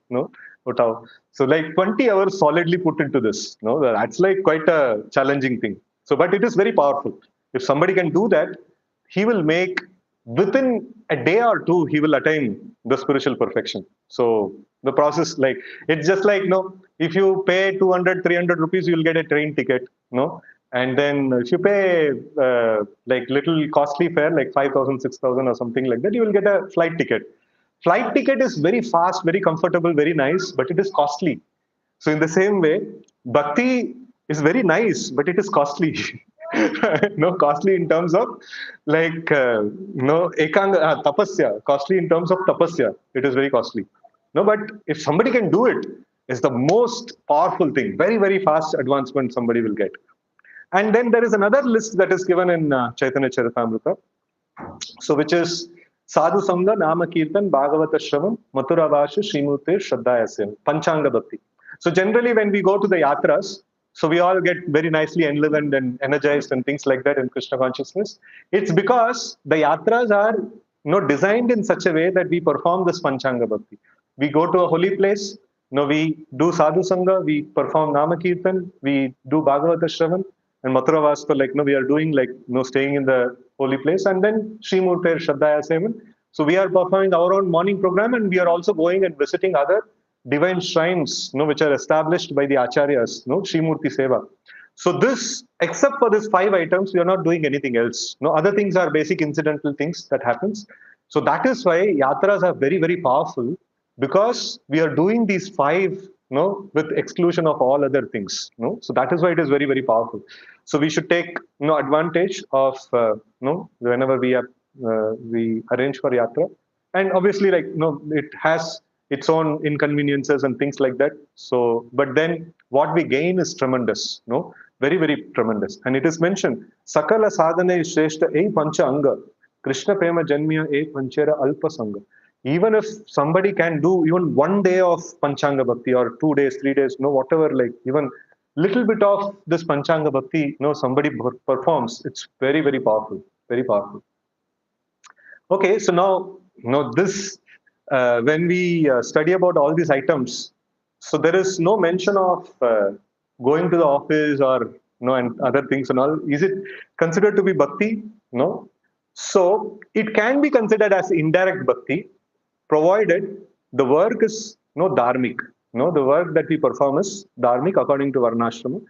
so like 20 hours solidly put into this. That's like quite a challenging thing. So, but it is very powerful. If somebody can do that, he will make within a day or two, he will attain the spiritual perfection. So the process, like it's just like if you pay 200, 300 rupees, you will get a train ticket. And then if you pay like little costly fare, like 5,000, 6,000 or something like that, you will get a flight ticket. Flight ticket is very fast, very comfortable, very nice, but it is costly. So in the same way, bhakti is very nice, but it is costly. no, costly in terms of like no ekanga tapasya, costly in terms of tapasya. It is very costly. No, but if somebody can do it, it's the most powerful thing. Very very fast advancement somebody will get. And then there is another list that is given in Chaitanya Charitamrita. So which is Sadhu Sangha, Nama Kirtan, Bhagavata Shravan, Mathura Vasha, Srimurti, Shraddhayasya, Panchanga Bhakti. So generally when we go to the yatras, so we all get very nicely enlivened and energized and things like that in Krishna consciousness. It's because the yatras are designed in such a way that we perform this Panchanga Bhakti. We go to a holy place, we do Sadhu Sangha, we perform Nama Kirtan, we do Bhagavata Shravan, and Mathura Vaska, we are doing staying in the holy place, and then Srimurti Shraddhaya Sevan. So we are performing our own morning program, and we are also going and visiting other divine shrines, which are established by the acharyas, Srimurti Seva. So this, except for these 5 items, we are not doing anything else. No other things are basic incidental things that happens. So that is why yatras are very, very powerful, because we are doing these 5 with exclusion of all other things. So that is why it is very, very powerful. So we should take advantage of whenever we arrange for yatra. And obviously, it has its own inconveniences and things like that. So, but then what we gain is tremendous. Very, very tremendous. And it is mentioned, Sakala sadhana is shreshta e pancha anga, Krishna prema janmya e panchera alpa sangha. Even if somebody can do even 1 day of Panchanga Bhakti, or 2 days, 3 days, whatever, like even little bit of this Panchanga Bhakti, somebody performs, it's very, very powerful, very powerful. Okay, so now, this, when we study about all these items, so there is no mention of going to the office or, and other things and all. Is it considered to be Bhakti? No. So it can be considered as indirect Bhakti, provided the work is dharmic. The work that we perform is dharmic according to Varnashrama,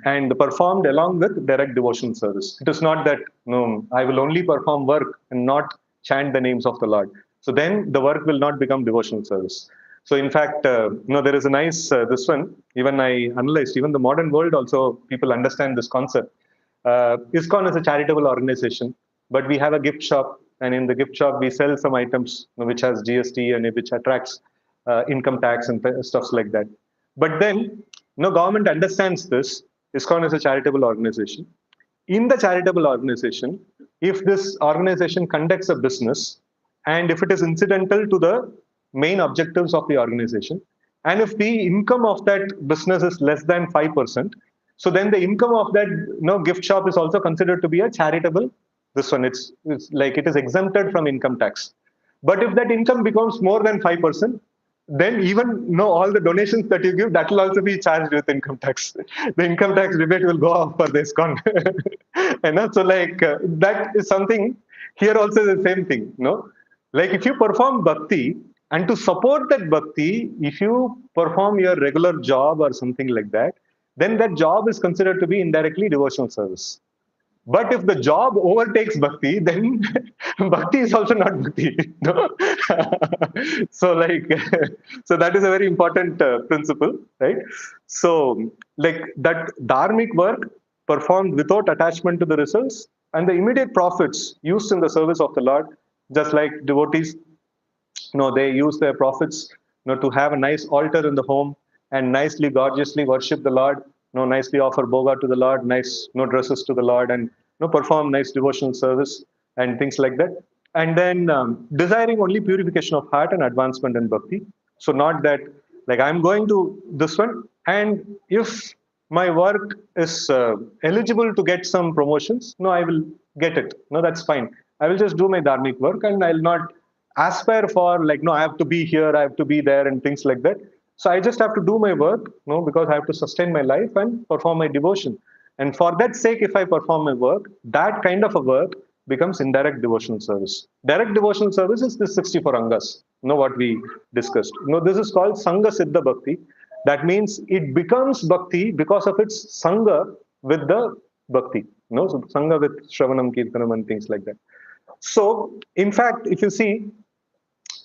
and performed along with direct devotional service. It is not that I will only perform work and not chant the names of the Lord. So then the work will not become devotional service. So in fact, there is a nice this one. Even I analyzed. Even the modern world also, people understand this concept. ISKCON is a charitable organization, but we have a gift shop, and in the gift shop we sell some items which has GST and which attracts income tax and stuffs like that. But then, government understands this. ISKCON is a charitable organization. In the charitable organization, if this organization conducts a business, and if it is incidental to the main objectives of the organization, and if the income of that business is less than 5%, so then the income of that gift shop is also considered to be a charitable. This one, it's like it is exempted from income tax. But if that income becomes more than 5%, then even all the donations that you give, that will also be charged with income tax. The income tax rebate will go off for this con. And so that is something here also the same thing. Like if you perform bhakti, and to support that bhakti, if you perform your regular job or something like that, then that job is considered to be indirectly devotional service. But if the job overtakes bhakti, then bhakti is also not bhakti. No? So so that is a very important principle, right? So that dharmic work performed without attachment to the results, and the immediate profits used in the service of the Lord, just like devotees, they use their profits, to have a nice altar in the home and nicely, gorgeously worship the Lord, nicely offer bhoga to the Lord, nice, dresses to the Lord, and perform nice devotional service and things like that. And then desiring only purification of heart and advancement in bhakti. So not that I'm going to this one, and if my work is eligible to get some promotions, I will get it. That's fine. I will just do my dharmic work, and I'll not aspire for I have to be here, I have to be there, and things like that. So I just have to do my work, because I have to sustain my life and perform my devotion. And for that sake, if I perform my work, that kind of a work becomes indirect devotional service. Direct devotional service is the 64 angas, what we discussed. This is called Sangha Siddha Bhakti. That means it becomes bhakti because of its Sangha with the bhakti. So Sangha with Shravanam, Kirtanam, and things like that. So, in fact, if you see,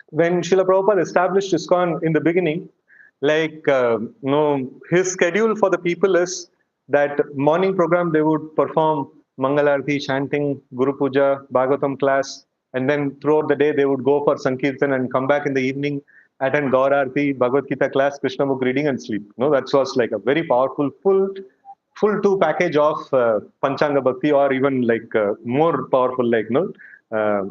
when Srila Prabhupada established ISKCON in the beginning, his schedule for the people is that morning program they would perform Mangalarti, chanting, Guru Puja, Bhagavatam class, and then throughout the day they would go for Sankirtan and come back in the evening, attend Gaur Aarti, Bhagavad Gita class, Krishna book reading and sleep. No, that was like a very powerful, full two package of Panchanga Bhakti, or even like more powerful, like, no,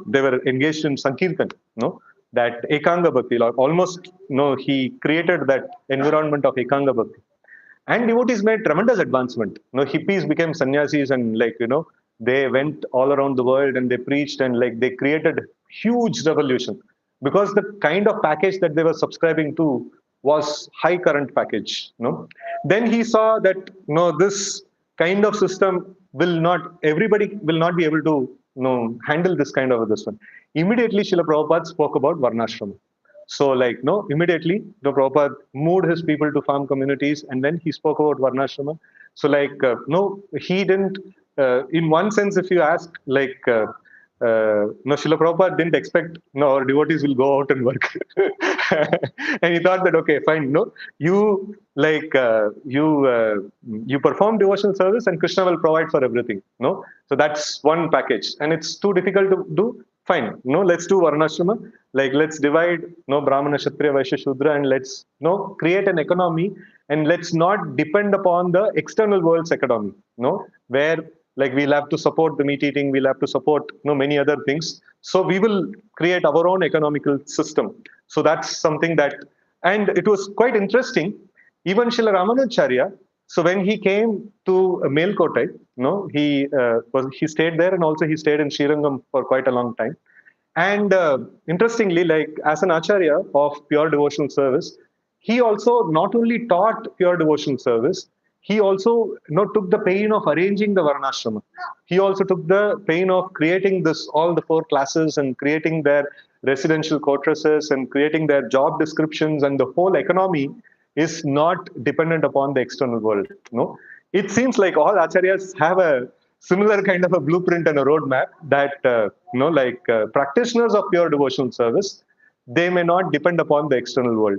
they were engaged in Sankirtan, no, that Ekanga Bhakti, like almost, no, he created that environment of Ekanga Bhakti. And devotees made tremendous advancement. You know, hippies became sannyasis, and like, they went all around the world and they preached, and like they created huge revolution, because the kind of package that they were subscribing to was high current package. Then he saw that, this kind of system will not, everybody will not be able to, handle this kind of this one. Immediately Srila Prabhupada spoke about Varnashrama. So, like, no, immediately the Prabhupada moved his people to farm communities, and then he spoke about Varnashrama. So, like, no, he didn't, in one sense, if you ask, like, no, Srila Prabhupada didn't expect, no, our devotees will go out and work. And he thought that, okay, fine, no, you, like, you perform devotional service and Krishna will provide for everything, no? So that's one package, and it's too difficult to do. Fine, no, let's do Varnashrama. Like, let's divide, no, Brahmana, Kshatriya, Vaishya, Shudra, and let's, no, create an economy, and let's not depend upon the external world's economy, no, where, like, we'll have to support the meat eating, we'll have to support, many other things. So we will create our own economical system. So that's something that, and it was quite interesting. Even Srila Ramanujacharya, so when he came to Melkotai, he stayed there, and also he stayed in Srirangam for quite a long time. And interestingly, like, as an acharya of pure devotional service, he also not only taught pure devotional service, he also, took the pain of arranging the Varnashrama. He also took the pain of creating this, all the 4 classes, and creating their residential quarters, and creating their job descriptions, and the whole economy is not dependent upon the external world. It seems like all acharyas have a similar kind of a blueprint and a roadmap, that practitioners of pure devotional service, they may not depend upon the external world.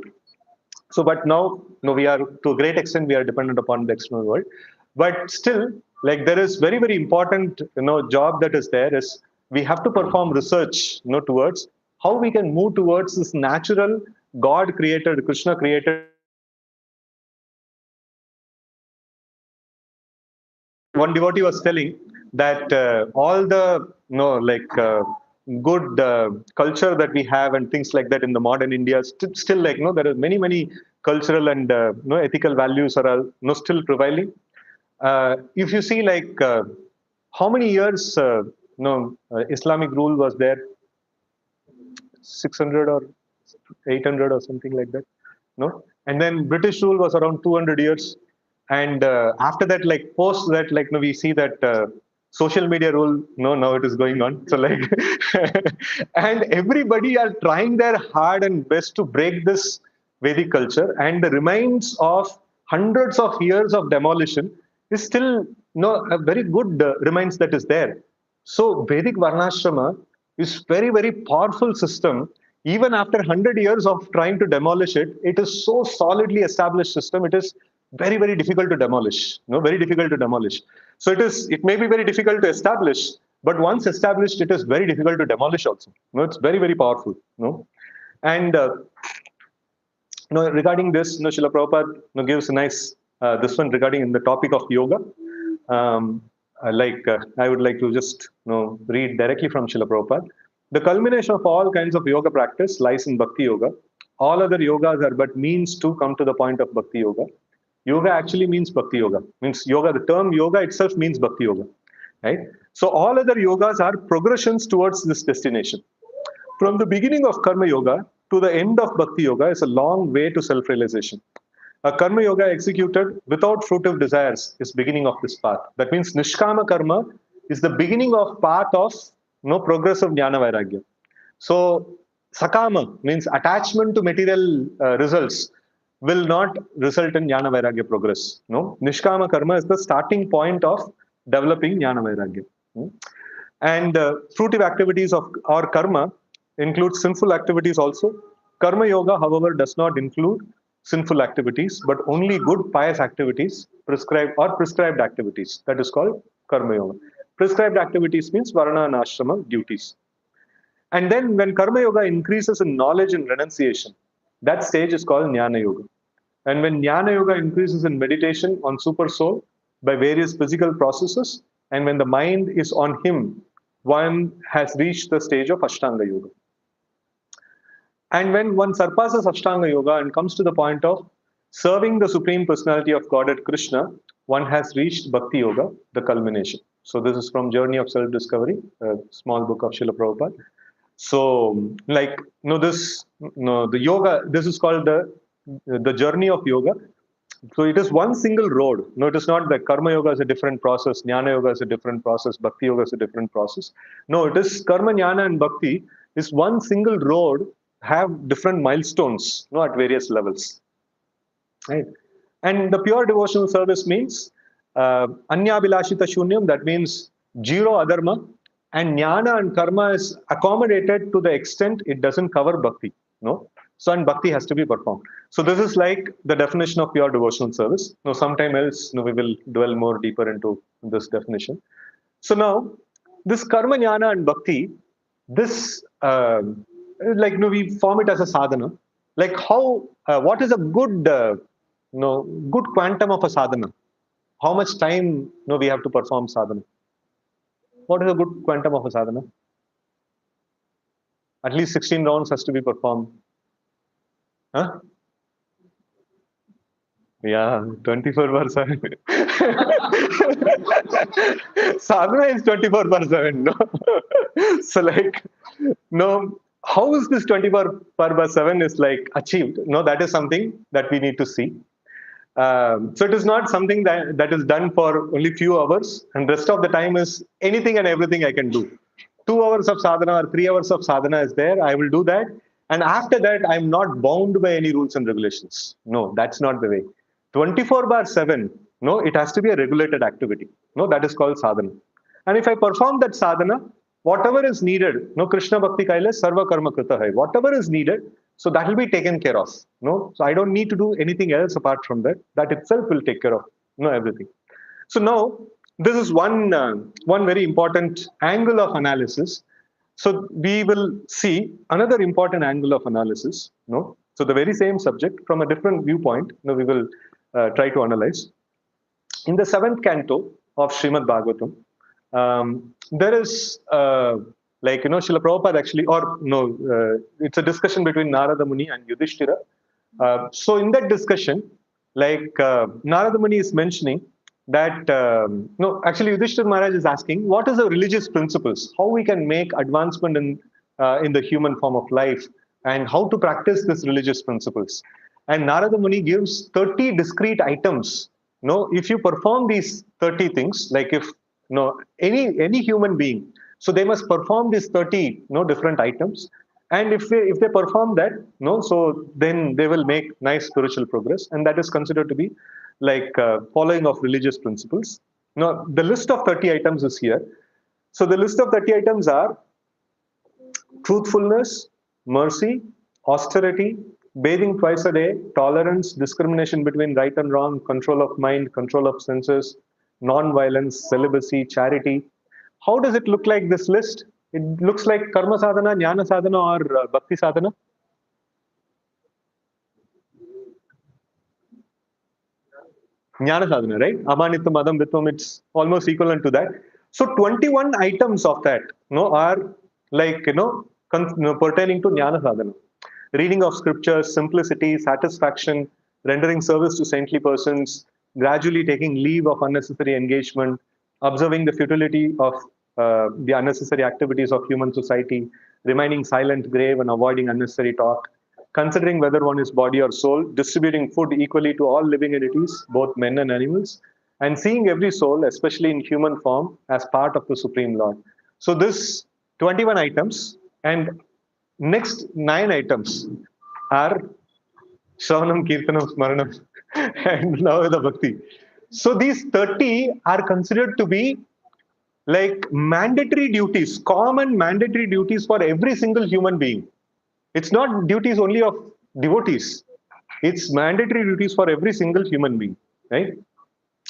So, but now, we are, to a great extent, we are dependent upon the external world. But still, like, there is very, very important, job that is there, is we have to perform research, towards how we can move towards this natural, God created, Krishna created. One devotee was telling that all the, good culture that we have and things like that in the modern India, still, like, there are many cultural and ethical values are, still prevailing. If you see, like, how many years Islamic rule was there, 600 or 800 or something like that, and then British rule was around 200 years. And after that, like, post that, like, we see that social media rule, now it is going on. So, like, and everybody are trying their hard and best to break this Vedic culture, and the remains of hundreds of years of demolition is still, a very good remains that is there. So Vedic Varnashrama is very, very powerful system. Even after 100 years of trying to demolish it, it is so solidly established system. It is very, very difficult to demolish. Very difficult to demolish. So it may be very difficult to establish, but once established, it is very difficult to demolish also. It's very, very powerful. And regarding this, Srila Prabhupada gives a nice this one regarding in the topic of yoga. I would like to just read directly from Srila Prabhupada. The culmination of all kinds of yoga practice lies in Bhakti Yoga. All other yogas are but means to come to the point of Bhakti Yoga. Yoga actually means Bhakti Yoga. Means yoga, the term yoga itself means Bhakti Yoga. Right? So all other yogas are progressions towards this destination. From the beginning of Karma Yoga to the end of Bhakti Yoga is a long way to self-realization. A Karma Yoga executed without fruitive desires is beginning of this path. That means Nishkama Karma is the beginning of path of progressive Jnana Vairagya. So Sakama means attachment to material results will not result in Jnana Vairagya progress. Nishkama Karma is the starting point of developing Jnana Vairagya. And fruitive activities of our karma include sinful activities also. Karma Yoga, however, does not include sinful activities, but only good pious activities, prescribed activities. That is called Karma Yoga. Prescribed activities means Varna and Ashrama duties. And then when Karma Yoga increases in knowledge and renunciation, that stage is called Jnana Yoga. And when Jnana Yoga increases in meditation on Super Soul by various physical processes, and when the mind is on Him, one has reached the stage of Ashtanga Yoga. And when one surpasses Ashtanga Yoga and comes to the point of serving the Supreme Personality of Godhead Krishna, one has reached Bhakti Yoga, the culmination. So this is from Journey of Self-Discovery, a small book of Srila Prabhupada. So, like, the yoga, this is called the journey of yoga. So it is one single road. No, it is not that Karma Yoga is a different process, Jnana Yoga is a different process, Bhakti Yoga is a different process. No, it is Karma, Jnana, and Bhakti is one single road, have different milestones, at various levels. Right? And the pure devotional service means Anya Bilashita Shunyam, that means zero adharma, and Jnana and Karma is accommodated to the extent it doesn't cover Bhakti. No? So, and Bhakti has to be performed. So, this is like the definition of pure devotional service. Now, sometime else, we will dwell more deeper into this definition. So, now, this Karma, Jnana, and Bhakti, this, we form it as a sadhana. Like, how, what is a good, good quantum of a sadhana? How much time, we have to perform sadhana? What is a good quantum of a sadhana? At least 16 rounds has to be performed. Huh? Yeah, 24/7. Sadhana is 24/7. No? So, like, no, how is this 24/7 is like achieved? No, that is something that we need to see. So it is not something that is done for only few hours, and rest of the time is anything and everything I can do. 2 hours of sadhana or 3 hours of sadhana is there. I will do that, and after that, I'm not bound by any rules and regulations. No, that's not the way. 24/7. No, it has to be a regulated activity. No, that is called sadhana. And if I perform that sadhana, whatever is needed, no, Krishna Bhakti Kaila Sarva Karma Krita Hai. Whatever is needed, so that will be taken care of. No, so I don't need to do anything else apart from that. That itself will take care of everything. So now this is one very important angle of analysis. So we will see another important angle of analysis. No, so the very same subject from a different viewpoint. We will try to analyze. In the 7th canto of Srimad Bhagavatam, there is Srila Prabhupada actually, it's a discussion between Narada Muni and Yudhishthira. So in that discussion, Narada Muni is mentioning that, actually Yudhishthira Maharaj is asking, what is the religious principles? How we can make advancement in the human form of life, and how to practice these religious principles. And Narada Muni gives 30 discrete items. If you perform these 30 things, like if any human being, so they must perform these 30 different items, and if they perform that, so then they will make nice spiritual progress, and that is considered to be like following of religious principles. Now the list of 30 items is here. So the list of 30 items are truthfulness, mercy, austerity, bathing twice a day, tolerance, discrimination between right and wrong, control of mind, control of senses, non-violence, celibacy, charity. How does it look like, this list? It looks like karma sadhana, jnana sadhana, or bhakti sadhana. Jnana sadhana, right? Amanitam, Adam, Vitvam, it's almost equivalent to that. So 21 items of that are pertaining to jnana sadhana. Reading of scriptures, simplicity, satisfaction, rendering service to saintly persons, gradually taking leave of unnecessary engagement, observing the futility of the unnecessary activities of human society, remaining silent, grave, and avoiding unnecessary talk, considering whether one is body or soul, distributing food equally to all living entities, both men and animals, and seeing every soul, especially in human form, as part of the Supreme Lord. So this 21 items, and next 9 items are Shravanam, Kirtanam, Smaranam, and Navada Bhakti. So these 30 are considered to be like mandatory duties, common mandatory duties for every single human being. It's not duties only of devotees. It's mandatory duties for every single human being, right?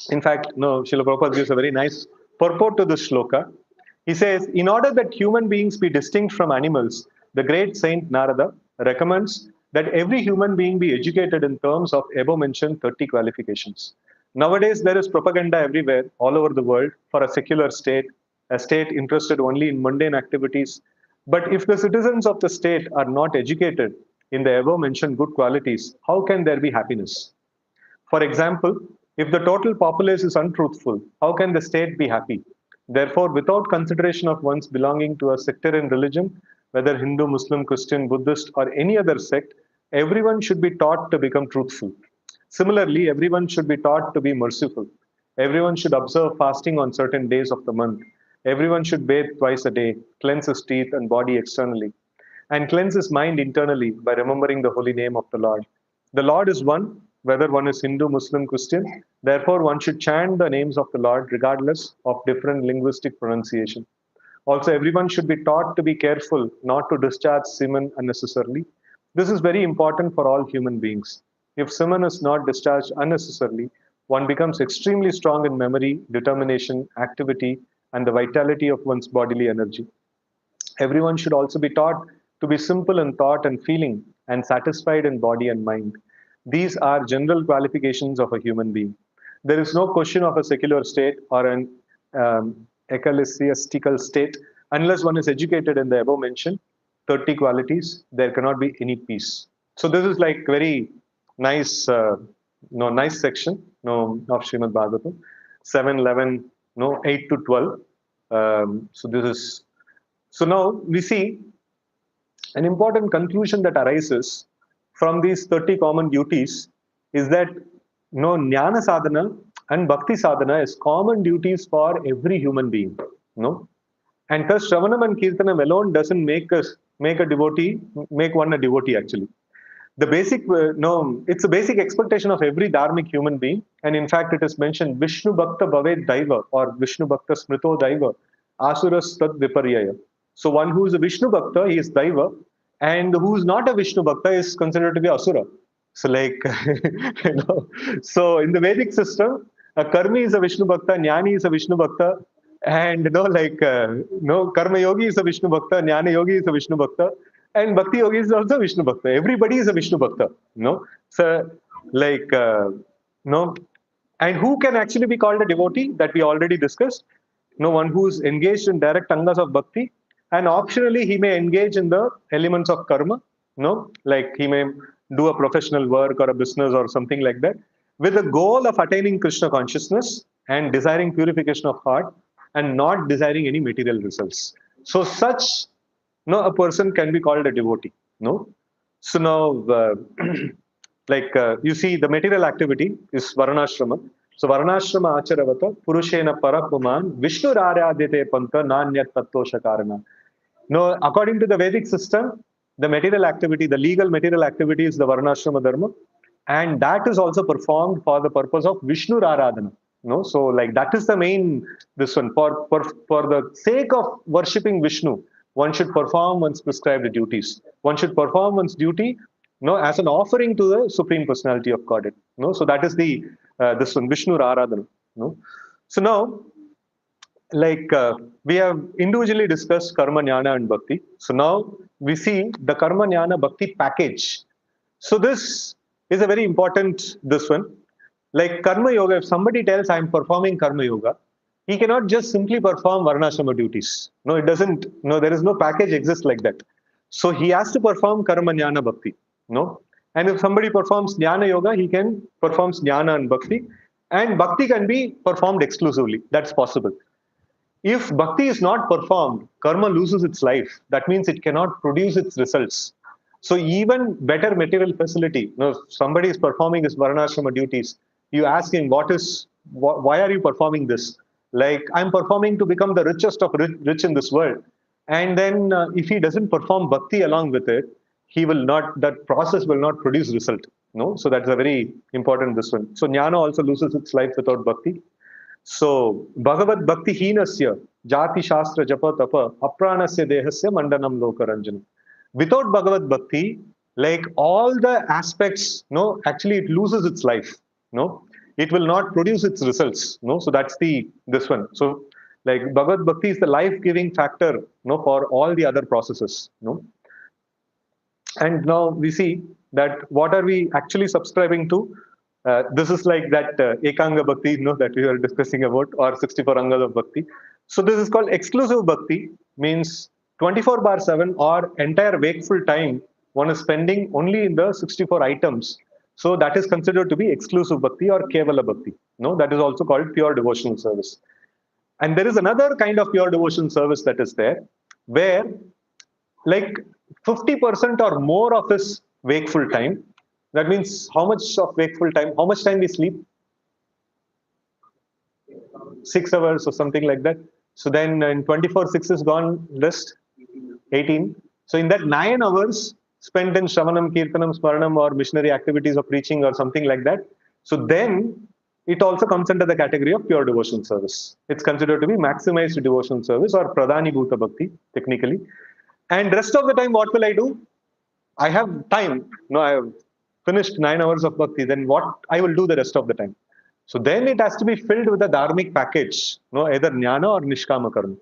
In fact, no, Srila Prabhupada gives a very nice purport to this shloka. He says, in order that human beings be distinct from animals, the great Saint Narada recommends that every human being be educated in terms of above mentioned 30 qualifications. Nowadays, there is propaganda everywhere, all over the world, for a state interested only in mundane activities. But if the citizens of the state are not educated in the above mentioned good qualities, how can there be happiness? For example, if the total populace is untruthful, how can the state be happy? Therefore, without consideration of one's belonging to a sectarian religion, whether Hindu, Muslim, Christian, Buddhist, or any other sect, everyone should be taught to become truthful. Similarly, everyone should be taught to be merciful. Everyone should observe fasting on certain days of the month. Everyone should bathe twice a day, cleanse his teeth and body externally, and cleanse his mind internally by remembering the holy name of the Lord. The Lord is one, whether one is Hindu, Muslim, Christian. Therefore, one should chant the names of the Lord regardless of different linguistic pronunciation. Also, everyone should be taught to be careful not to discharge semen unnecessarily. This is very important for all human beings. If semen is not discharged unnecessarily, one becomes extremely strong in memory, determination, activity, and the vitality of one's bodily energy. Everyone should also be taught to be simple in thought and feeling and satisfied in body and mind. These are general qualifications of a human being. There is no question of a secular state or an ecclesiastical state unless one is educated in the above mentioned 30 qualities. There cannot be any peace. So this is like very nice, no nice section no of Srimad Bhagavatam, 7, 11, no 8 to 12. So this is so now we see an important conclusion that arises from these 30 common duties is that no jnana sadhana and bhakti sadhana is common duties for every human being. No, and thus Shravanam and Kirtanam alone doesn't make a devotee, make one a devotee actually. The basic no, it's a basic expectation of every dharmic human being, and in fact it is mentioned Vishnu Bhakta Bhaved Daiva or Vishnu Bhakta Smrito Daiva Asuras Tad Viparyaya. So one who is a Vishnu Bhakta, he is Daiva, and who is not a Vishnu Bhakta is considered to be Asura. So like you know, so in the Vedic system, a Karmi is a Vishnu Bhakta, Jnani is a Vishnu Bhakta, and no Karma Yogi is a Vishnu Bhakta, Jnana Yogi is a Vishnu Bhakta, and Bhakti Yogi is also Vishnu Bhakta. Everybody is a Vishnu Bhakta. No, so like no, and who can actually be called a devotee? That we already discussed. No one who is engaged in direct angas of bhakti, and optionally he may engage in the elements of karma. No, like he may do a professional work or a business or something like that, with the goal of attaining Krishna consciousness and desiring purification of heart and not desiring any material results. So such no a person can be called a devotee. No, so now you see the material activity is varnashrama. So varnashrama acharavata purushena parapuman vishnu raradhyate panta nanyat tattosha karana. No, according to the Vedic system, the material activity, the legal material activity is the varnashrama dharma, and that is also performed for the purpose of Vishnu Aradhana. No, so like that is the main this one for the sake of worshipping Vishnu, one should perform one's prescribed duties. One should perform one's duty, no, as an offering to the Supreme Personality of Godhead. No, so that is the this one Vishnu Aradhana. No, so now we have individually discussed karma, jnana, and bhakti. So now we see the karma, jnana, bhakti package. So this is a very important this one. Like karma yoga, if somebody tells I'm performing karma yoga, he cannot just simply perform varnashrama duties. No, it doesn't. No, there is no package exists like that. So he has to perform karma, jnana, bhakti. No, and if somebody performs jnana yoga, he can perform jnana and bhakti, and bhakti can be performed exclusively. That's possible. If bhakti is not performed, karma loses its life. That means it cannot produce its results. So even better material facility. If somebody is performing his varnashrama duties, you ask him, why are you performing this? Like, I'm performing to become the richest of rich in this world. And then if he doesn't perform bhakti along with it, that process will not produce result. No, so that's a very important this one. So jnana also loses its life without bhakti. So, Bhagavad Bhakti Hinasya, Jati Shastra Japa Tapa, Apranasya Dehasya Mandanam Lokaranjanam. Without Bhagavad Bhakti, like all the aspects, no, actually it loses its life. No, it will not produce its results. No, so that's the this one. So like Bhagavad Bhakti is the life-giving factor, no, for all the other processes. No, and now we see that what are we actually subscribing to? This is like that Ekanga Bhakti, that we were discussing about, or 64 Angas of Bhakti. So this is called exclusive Bhakti, means 24 bar 7 or entire wakeful time one is spending only in the 64 items. So that is considered to be exclusive Bhakti or Kevala Bhakti. No, that is also called pure devotional service. And there is another kind of pure devotional service that is there, where like 50% or more of his wakeful time, that means how much of wakeful time, how much time we sleep? 6 hours or something like that. So then in 24, 6 is gone, rest 18. So in that 9 hours spent in Shravanam, Kirtanam, Smaranam, or missionary activities of preaching or something like that. So then it also comes under the category of pure devotional service. It's considered to be maximized devotional service or Pradhani Bhuta Bhakti, technically. And rest of the time, what will I do? I have time. No, I have finished 9 hours of bhakti. Then what I will do the rest of the time? So then it has to be filled with a dharmic package, no, either jnana or nishkama karma.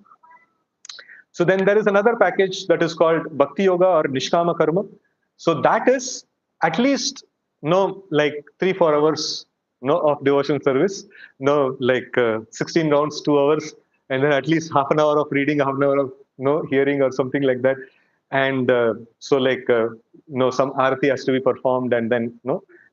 So then there is another package that is called bhakti yoga or nishkama karma. So that is at least like 3-4 hours of devotion service, like 16 rounds, 2 hours, and then at least half an hour of reading, half an hour of hearing or something like that. And so like some arati has to be performed, and then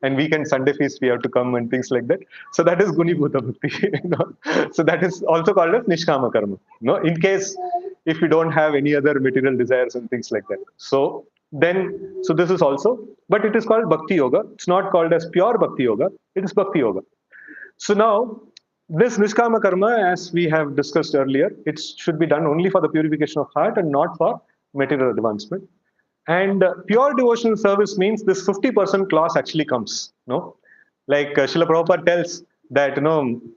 and weekend Sunday feast we have to come and things like that. So that is Guni Bhuta Bhakti. So that is also called as Nishkama Karma. In case if you don't have any other material desires and things like that. So then, so this is also, but it is called Bhakti Yoga. It's not called as pure Bhakti Yoga. It is Bhakti Yoga. So now, this Nishkama Karma, as we have discussed earlier, it should be done only for the purification of heart and not for material advancement. And pure devotional service means this 50% clause actually comes. Like Srila Prabhupada tells that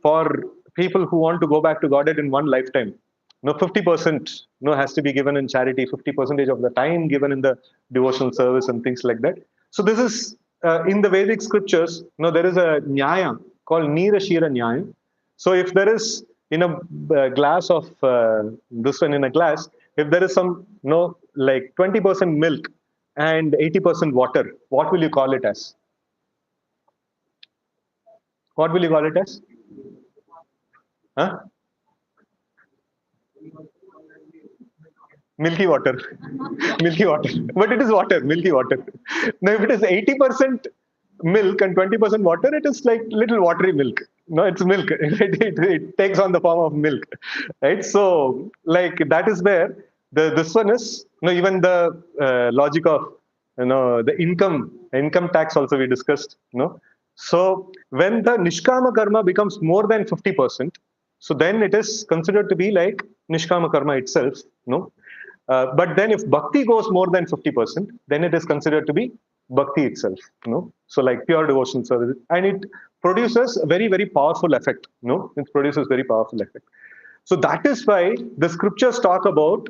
for people who want to go back to Godhead in one lifetime, 50% has to be given in charity, 50% of the time given in the devotional service and things like that. So this is in the Vedic scriptures. There is a nyaya called Nira Shira Nyaya. So if there is in a glass of this one in a glass, if there is some like 20% milk and 80% water, what will you call it as? What will you call it as? Huh? Milky water. Milky water. But it is water, milky water. Now, if it is 80% milk and 20% water, it is like little watery milk. No, it's milk. It takes on the form of milk. Right? So, like that is where this one is, even the logic of the income tax also we discussed. So when the Nishkama Karma becomes more than 50%, so then it is considered to be like Nishkama Karma itself. But then if Bhakti goes more than 50%, then it is considered to be Bhakti itself. So like pure devotional service. And it produces a very, very powerful effect. It produces very powerful effect. So that is why the scriptures talk about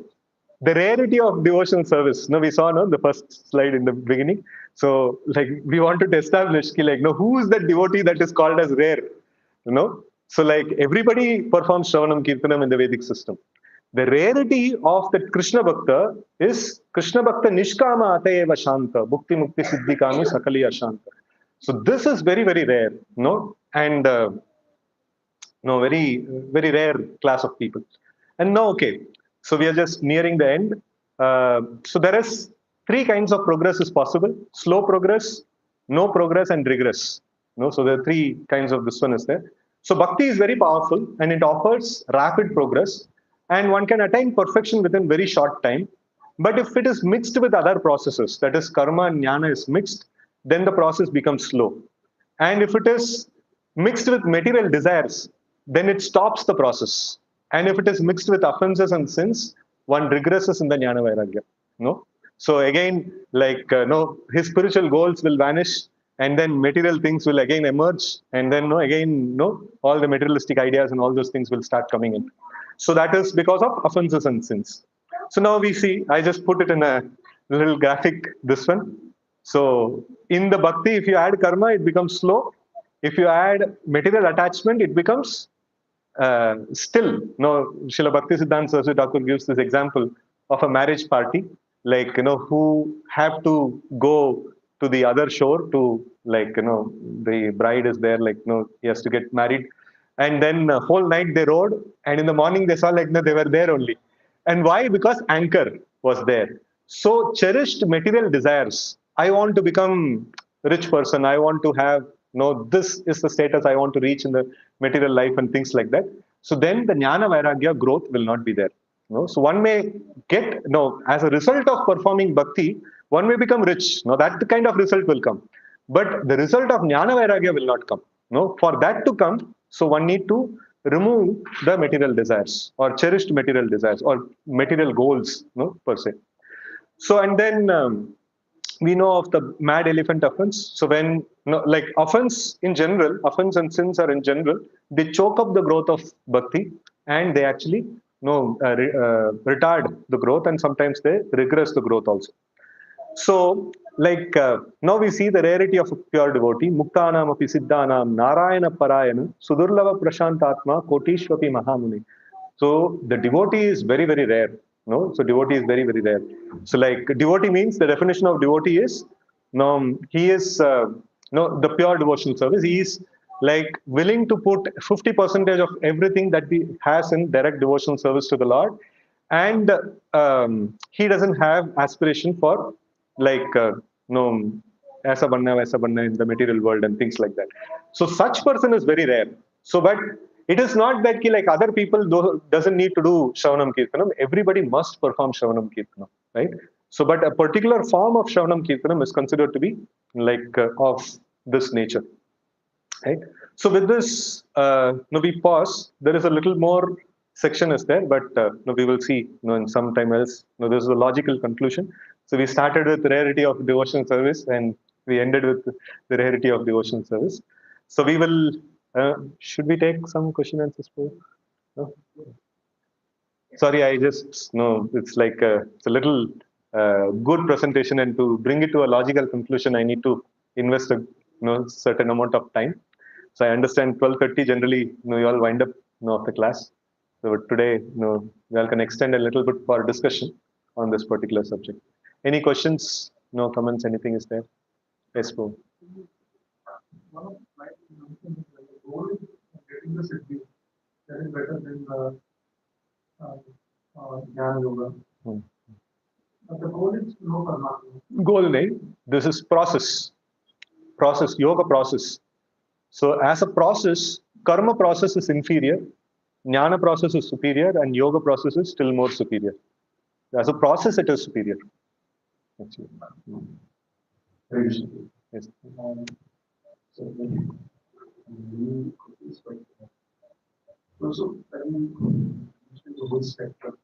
the rarity of devotional service. We saw the first slide in the beginning. So like we wanted to establish who is that devotee that is called as rare? So like everybody performs Shravanam Kirtanam in the Vedic system. The rarity of the Krishna Bhakta is Krishna Bhakta Nishkama Atayeva Shanta, Bhukti Mukti Siddhi Kami Sakali Ashanta. So this is very, very rare, and very, very rare class of people. And now, okay, so we are just nearing the end. So there is 3 kinds of progress is possible: slow progress, no progress, and regress. So there are 3 kinds of this one is there. So bhakti is very powerful and it offers rapid progress, and one can attain perfection within very short time. But if it is mixed with other processes, that is karma and jnana is mixed, then the process becomes slow. And if it is mixed with material desires, then it stops the process. And if it is mixed with offenses and sins, one regresses in the jnana vairagya. So again, like his spiritual goals will vanish, and then material things will again emerge, and then again all the materialistic ideas and all those things will start coming in. So that is because of offenses and sins. So now we see, I just put it in a little graphic, this one. So in the bhakti, if you add karma, it becomes slow. If you add material attachment, it becomes still. No, Srila Bhakti Siddhanta Saraswati Thakur gives this example of a marriage party, like who have to go to the other shore to, like the bride is there, like he has to get married, and then whole night they rode, and in the morning they saw like no, they were there only. And why? Because anchor was there. So cherished material desires, I want to become rich person, I want to have, this is the status I want to reach in the material life and things like that. So then the jnana vairagya growth will not be there. So one may get, as a result of performing bhakti, one may become rich. That kind of result will come, but the result of jnana vairagya will not come. For that to come, so one need to remove the material desires or cherished material desires or material goals, per se. So, and then we know of the mad elephant offense. So when, like offense in general, offense and sins are in general, they choke up the growth of bhakti, and they actually retard the growth, and sometimes they regress the growth also. So, like now we see the rarity of a pure devotee. Muktanam api siddhanam narayana parayana sudurlava prashantatma kotishvapi mahamuni. So the devotee is very, very rare. No, so devotee is very, very rare. So like devotee means, the definition of devotee is, no, he is no, the pure devotional service. He is like willing to put 50% of everything that he has in direct devotional service to the Lord, and he doesn't have aspiration for, like no, aisa banna in the material world and things like that. So such person is very rare. So, but it is not that like other people doesn't need to do Shravanam Kirtanam. Everybody must perform Shravanam Kirtanam, right? So, but a particular form of Shravanam Kirtanam is considered to be like of this nature, right? So with this, no, we pause. There is a little more section is there, but no, we will see, in some time else. No, this is a logical conclusion. So we started with rarity of devotion service, and we ended with the rarity of devotion service. So we will. Should we take some question answers? No? Sorry, I just no. It's like it's a little good presentation, and to bring it to a logical conclusion, I need to invest a certain amount of time. So I understand 12:30 generally, you all wind up, of the class. So today, we all can extend a little bit for discussion on this particular subject. Any questions? No comments? Anything is there? Yes, bro. One of my goal is getting the siddhi. That is better than the jnana yoga. But the goal is no karma. Goal nahi. This is process. Process, yoga process. So as a process, karma process is inferior, jnana process is superior, and yoga process is still more superior. As a process, it is superior. Actually. Yes. So, I mean, the whole spectrum,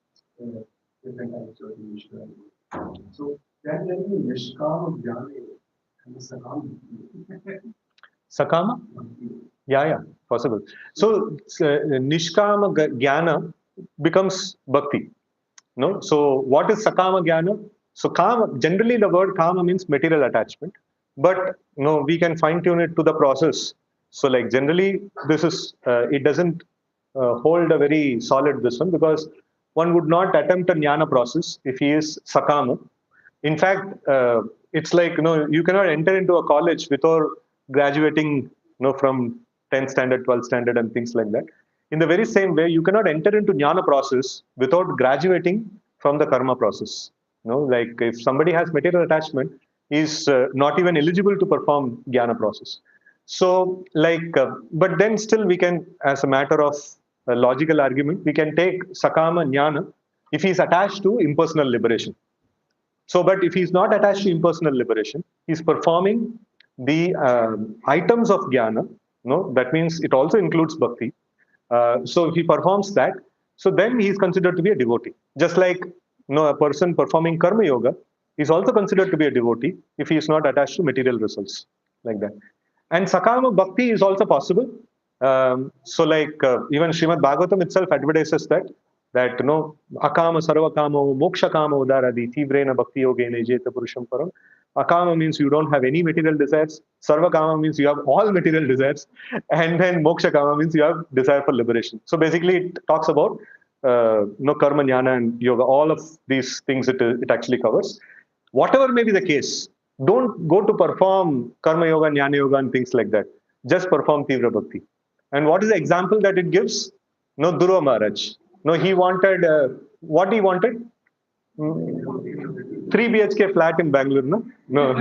different types of devotion. So, then there is Nishkama Jnana and the Sakam. Sakama? Yeah, possible. So, Nishkama Jnana becomes Bhakti. No? So, what is Sakama Jnana? So, Kama, generally the word Kama means material attachment, but we can fine tune it to the process. So, like generally, this is, it doesn't hold a very solid this one, because one would not attempt a jnana process if he is Sakama. In fact, it's like, you cannot enter into a college without graduating, from 10th standard, 12th standard, and things like that. In the very same way, you cannot enter into jnana process without graduating from the karma process. Like if somebody has material attachment, is not even eligible to perform jnana process. So, like, but then still we can, as a matter of a logical argument, we can take Sakama Jnana if he is attached to impersonal liberation. So, but if he's not attached to impersonal liberation, he's performing the items of jnana. That means it also includes bhakti. So, if he performs that, so then he is considered to be a devotee. Just like a person performing karma yoga is also considered to be a devotee if he is not attached to material results, like that. And sakama bhakti is also possible. So, like even Srimad Bhagavatam itself advertises that akama sarva kamo moksha kama udaradi tivrena bhakti yogene jeta purusham param Akama means you don't have any material desires. Sarvakama means you have all material desires. And then Moksha Kama means you have desire for liberation. So basically, it talks about karma, jnana, and yoga. All of these things it actually covers. Whatever may be the case, don't go to perform karma yoga, jnana yoga, and things like that. Just perform Tivra Bhakti. And what is the example that it gives? No, Dhruva Maharaj. No, he wanted, what he wanted? 3 BHK flat in Bangalore, no? No.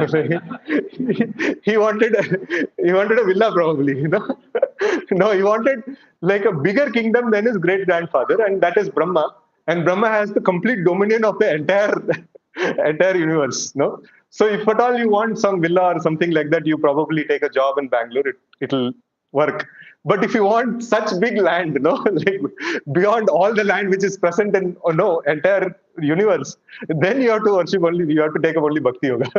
he wanted a villa probably, No, he wanted like a bigger kingdom than his great grandfather, and that is Brahma. And Brahma has the complete dominion of the entire universe, no? So if at all you want some villa or something like that, you probably take a job in Bangalore. It'll work. But if you want such big land, like beyond all the land which is present in entire universe, then you have to worship only. You have to take up only bhakti yoga,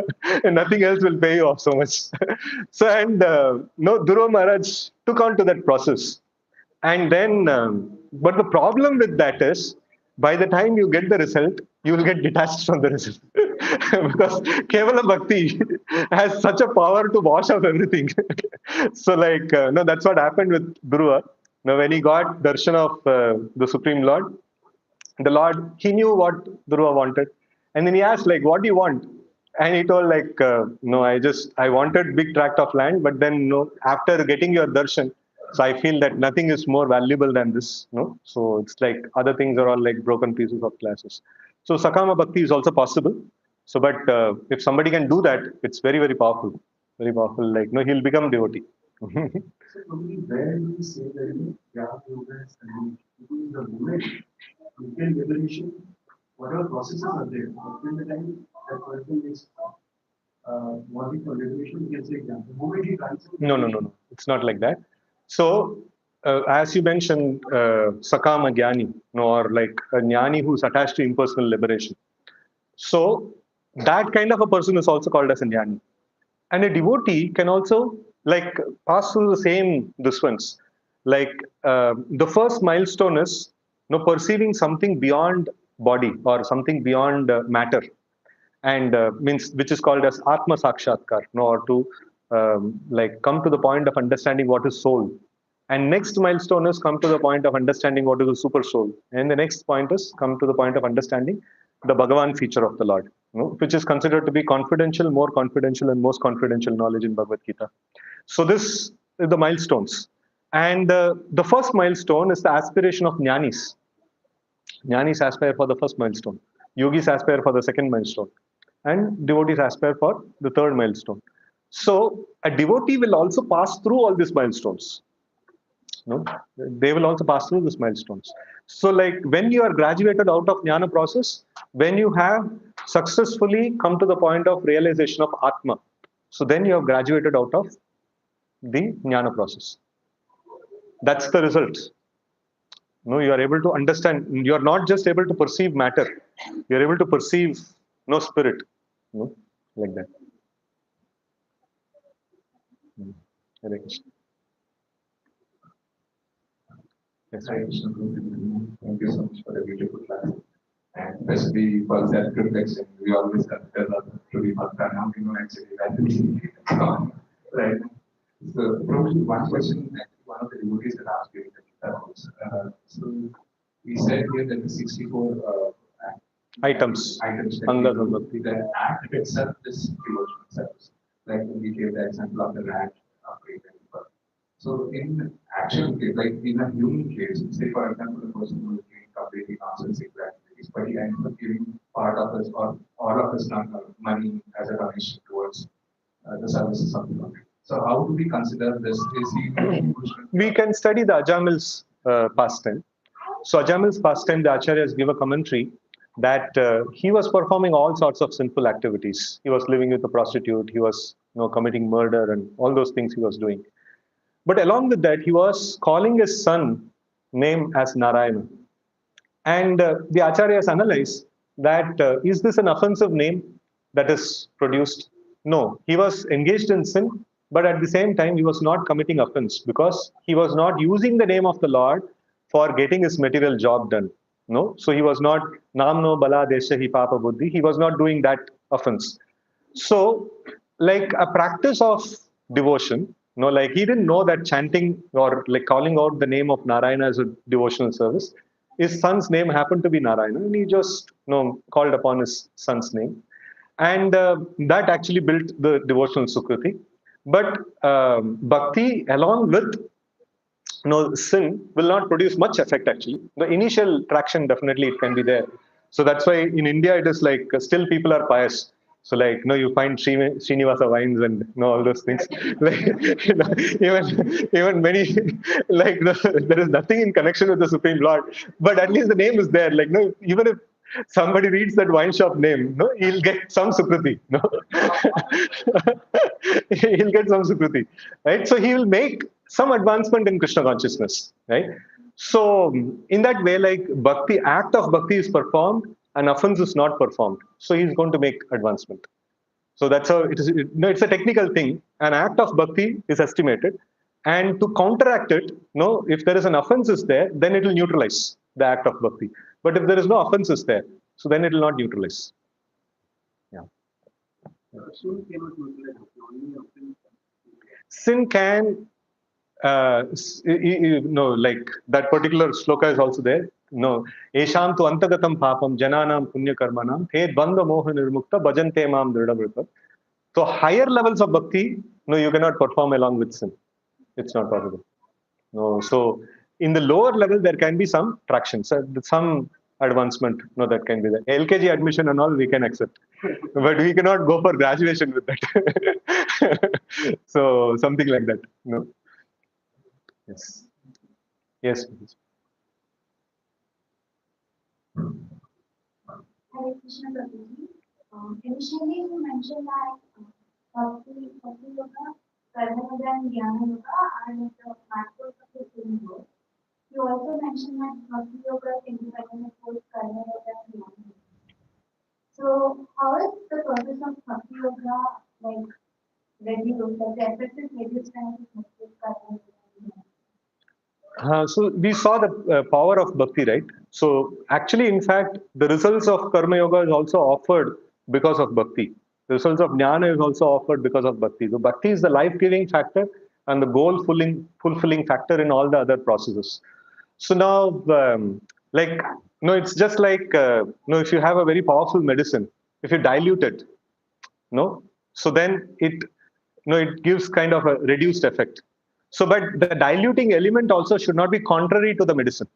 and nothing else will pay you off so much. So and Dhruva Maharaj took on to that process, and then but the problem with that is by the time you get the result, you will get detached from the result because Kevala Bhakti has such a power to wash off everything. So, like, no, that's what happened with Dhruva. Now, when he got darshan of the Supreme Lord, the Lord, he knew what Dhruva wanted. And then he asked, like, what do you want? And he told, like, no, I wanted big tract of land, but then, no, after getting your darshan, so I feel that nothing is more valuable than this, no? So it's like other things are all like broken pieces of glasses. So Sakama Bhakti is also possible. So, but if somebody can do that, it's very, very powerful. Very powerful. Like, no, he'll become devotee. So probably where do we say that Jnana Yoga is convenient? Because the moment you get liberation, whatever processes are there, until the time that person is wanting for liberation, you can say Jnana. The moment he transcends, No. It's not like that. So, as you mentioned, Sakama Jnani, or like a Jnani who's attached to impersonal liberation. So, that kind of a person is also called as a Jnani. And a devotee can also like pass through the same this ones. Like the first milestone is perceiving something beyond body or something beyond matter, and means which is called as Atma Sakshatkar, or to like come to the point of understanding what is soul. And next milestone is come to the point of understanding what is the super soul. And the next point is come to the point of understanding the Bhagavan feature of the Lord, which is considered to be confidential, more confidential, and most confidential knowledge in Bhagavad Gita. So this is the milestones. And the first milestone is the aspiration of jnanis. Jnanis aspire for the first milestone. Yogis aspire for the second milestone. And devotees aspire for the third milestone. So a devotee will also pass through all these milestones. No, they will also pass through these milestones. So, like when you are graduated out of jnana process, when you have successfully come to the point of realization of Atma, so then you have graduated out of the jnana process. That's the result. No, you are able to understand. You are not just able to perceive matter. You are able to perceive spirit. No, like that. Hare Krishna. Yes, Hi, Krishna. Thank you so much for the beautiful class. And especially for self reflection, we always consider that to be Bhakta. Now we know actually that it's right. So, probably one question, actually, one of the devotees had asked during the Gita was, so we said here that the 64 items the act itself is devotional service. Like we gave the example of the rat after so in actual case, like in a human case, say for example, a person who is doing completely nonsense activities, but he ends up giving part of his or all of his money as a donation towards the services of the country. So how do we consider this? Is he we can study the Ajamil's pastime. So Ajamil's pastime, the Acharyas give a commentary that he was performing all sorts of sinful activities. He was living with a prostitute. He was committing murder and all those things he was doing. But along with that, he was calling his son name as Narayana. And the Acharyas analyze that is this an offensive name that is produced? No, he was engaged in sin, but at the same time, he was not committing offense because he was not using the name of the Lord for getting his material job done. No, so he was not Namno Bala Desha Hi Papa Buddhi. He was not doing that offense. So, like a practice of devotion, like he didn't know that chanting or like calling out the name of Narayana as a devotional service. His son's name happened to be Narayana, and he just called upon his son's name, and that actually built the devotional sukriti. But bhakti, along with sin, will not produce much effect actually. The initial traction, definitely it can be there. So that's why in India it is like still people are pious. So like you find Srinivasa wines and all those things. Like even many like there is nothing in connection with the Supreme Lord, but at least the name is there. Like even if somebody reads that wine shop name, he'll get some sukriti. No, he'll get some sukriti, right? So he will make some advancement in Krishna consciousness, right? So in that way, like bhakti, act of bhakti is performed, and offense is not performed. So he's going to make advancement. So that's how it is. It's a technical thing. An act of bhakti is estimated, and to counteract it, if there is an offense is there, then it will neutralize the act of bhakti. But if there is no offense is there, so then it will not neutralize. Yeah. Soon cannot utilize only often. Sin can, like that particular sloka is also there. No, Esham tu antagatam papam jananam punya karmanam he dvandva moha nirmukta bhajante mam dridhavrita. So higher levels of bhakti, you cannot perform along with sin. It's not possible. No, so in the lower level there can be some traction, so some advancement. No, that can be there. LKG admission and all we can accept, but we cannot go for graduation with that. So something like that. No. Yes. Yes. Please. Hare Krishna Prabhuji. Initially, you mentioned that Bhakti Yoga, Karma Yoga, and Jnana Yoga are the masters of the same world. You also mentioned that Bhakti Yoga is independent of both Karma Yoga and Jnana Yoga. So, how is the process of Bhakti Yoga like reduced? Like the effect is reduced when it is mixed with Karma Yoga and Jnana Yoga? So we saw the power of bhakti, right? So actually, in fact, the results of karma yoga is also offered because of bhakti. The results of jnana is also offered because of bhakti. So bhakti is the life-giving factor and the goal-fulfilling factor in all the other processes. So now, like, it's just like, if you have a very powerful medicine, if you dilute it, so then it gives kind of a reduced effect. So but the diluting element also should not be contrary to the medicine.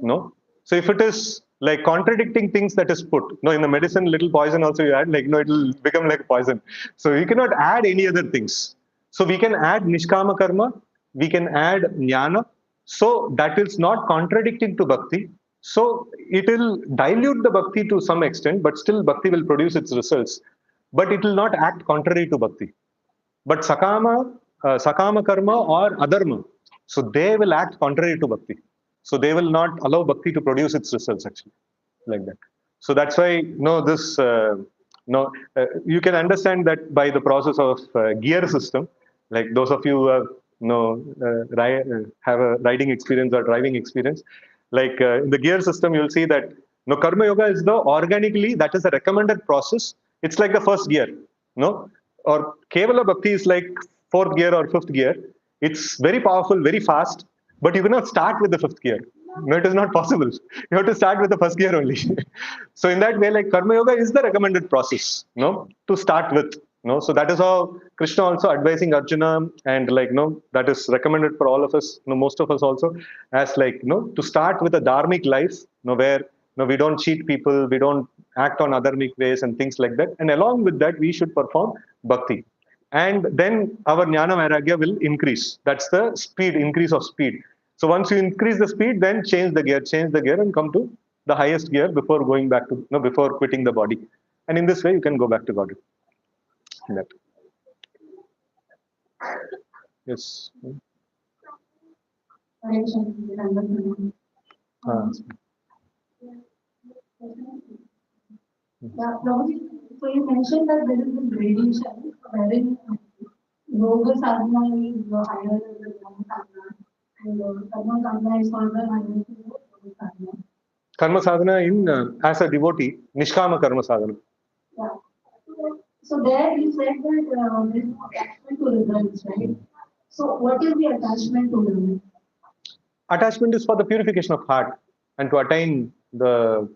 So if it is like contradicting things that is put, in the medicine little poison also you add, like, it will become like poison. So you cannot add any other things. So we can add nishkama karma, we can add jnana, so that is not contradicting to bhakti. So it will dilute the bhakti to some extent, but still bhakti will produce its results, but it will not act contrary to bhakti. But sakama karma or adharma, so they will act contrary to bhakti. So they will not allow bhakti to produce its results actually, like that. So that's why this you can understand that by the process of gear system. Like those of you who have have a riding experience or driving experience, like in the gear system you'll see that karma yoga is the organically, that is a recommended process. It's like the first gear, no or Kevala Bhakti is like fourth gear or fifth gear. It's very powerful, very fast, but you cannot start with the fifth gear. No, it is not possible. You have to start with the first gear only. So in that way, like Karma Yoga is the recommended process, to start with. So that is how Krishna also advising Arjuna, and like that is recommended for all of us, most of us also, as like to start with a dharmic life, where we don't cheat people, we don't act on adharmic ways and things like that. And along with that, we should perform bhakti. And then our jnana vairagya will increase. That's the speed, increase of speed. So once you increase the speed, then change the gear and come to the highest gear before going back to, before quitting the body. And in this way, you can go back to God. That. Yes. Yeah, Prabhuji, so you mentioned that there is a gradation wherein yoga sadhana is higher than the karma sadhana, and karma sadhana is further higher than the yoga sadhana. Karma sadhana in as a devotee, nishkama karma sadhana. Yeah. So there you said that there is no attachment to results, right? So what is the attachment to them? Attachment is for the purification of heart and to attain the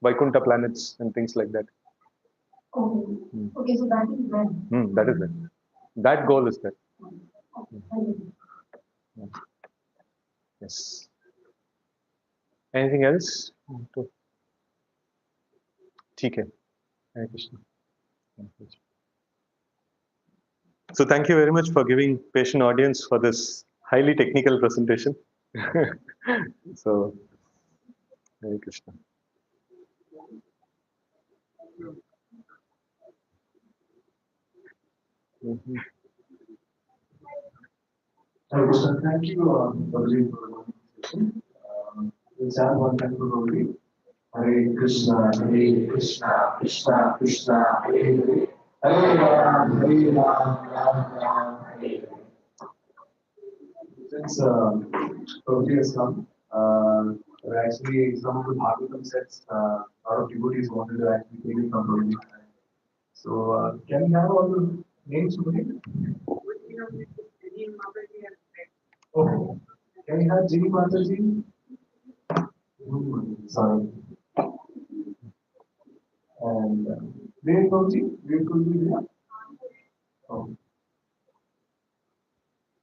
Vaikuntha planets and things like that. Okay. Okay, so that is when. That is it. That goal is there. Yes. Anything else? ठीक है. Hare Krishna. So thank you very much for giving patient audience for this highly technical presentation. So, Hare Krishna. Hare Krishna. Thank you, Babaji, for the presentation. We'll chant one temple only. Hare Krishna, Krishna Krishna, Hare Hare. Hare Ram, Ram Ram, Hare Hare. Since Prabhuji has come, actually some of the Bhagavatam sets, a lot of devotees wanted to actually take it from Prabhuji. So can we have all the names for it? Okay. Can we have Jini Mataji? Sorry. And Dev Prabhuji, Dev Prabhuji there? Oh.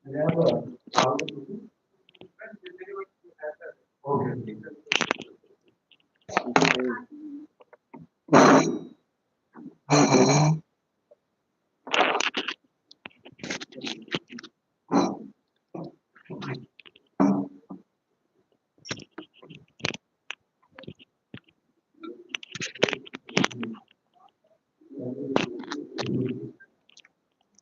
We have a Okay.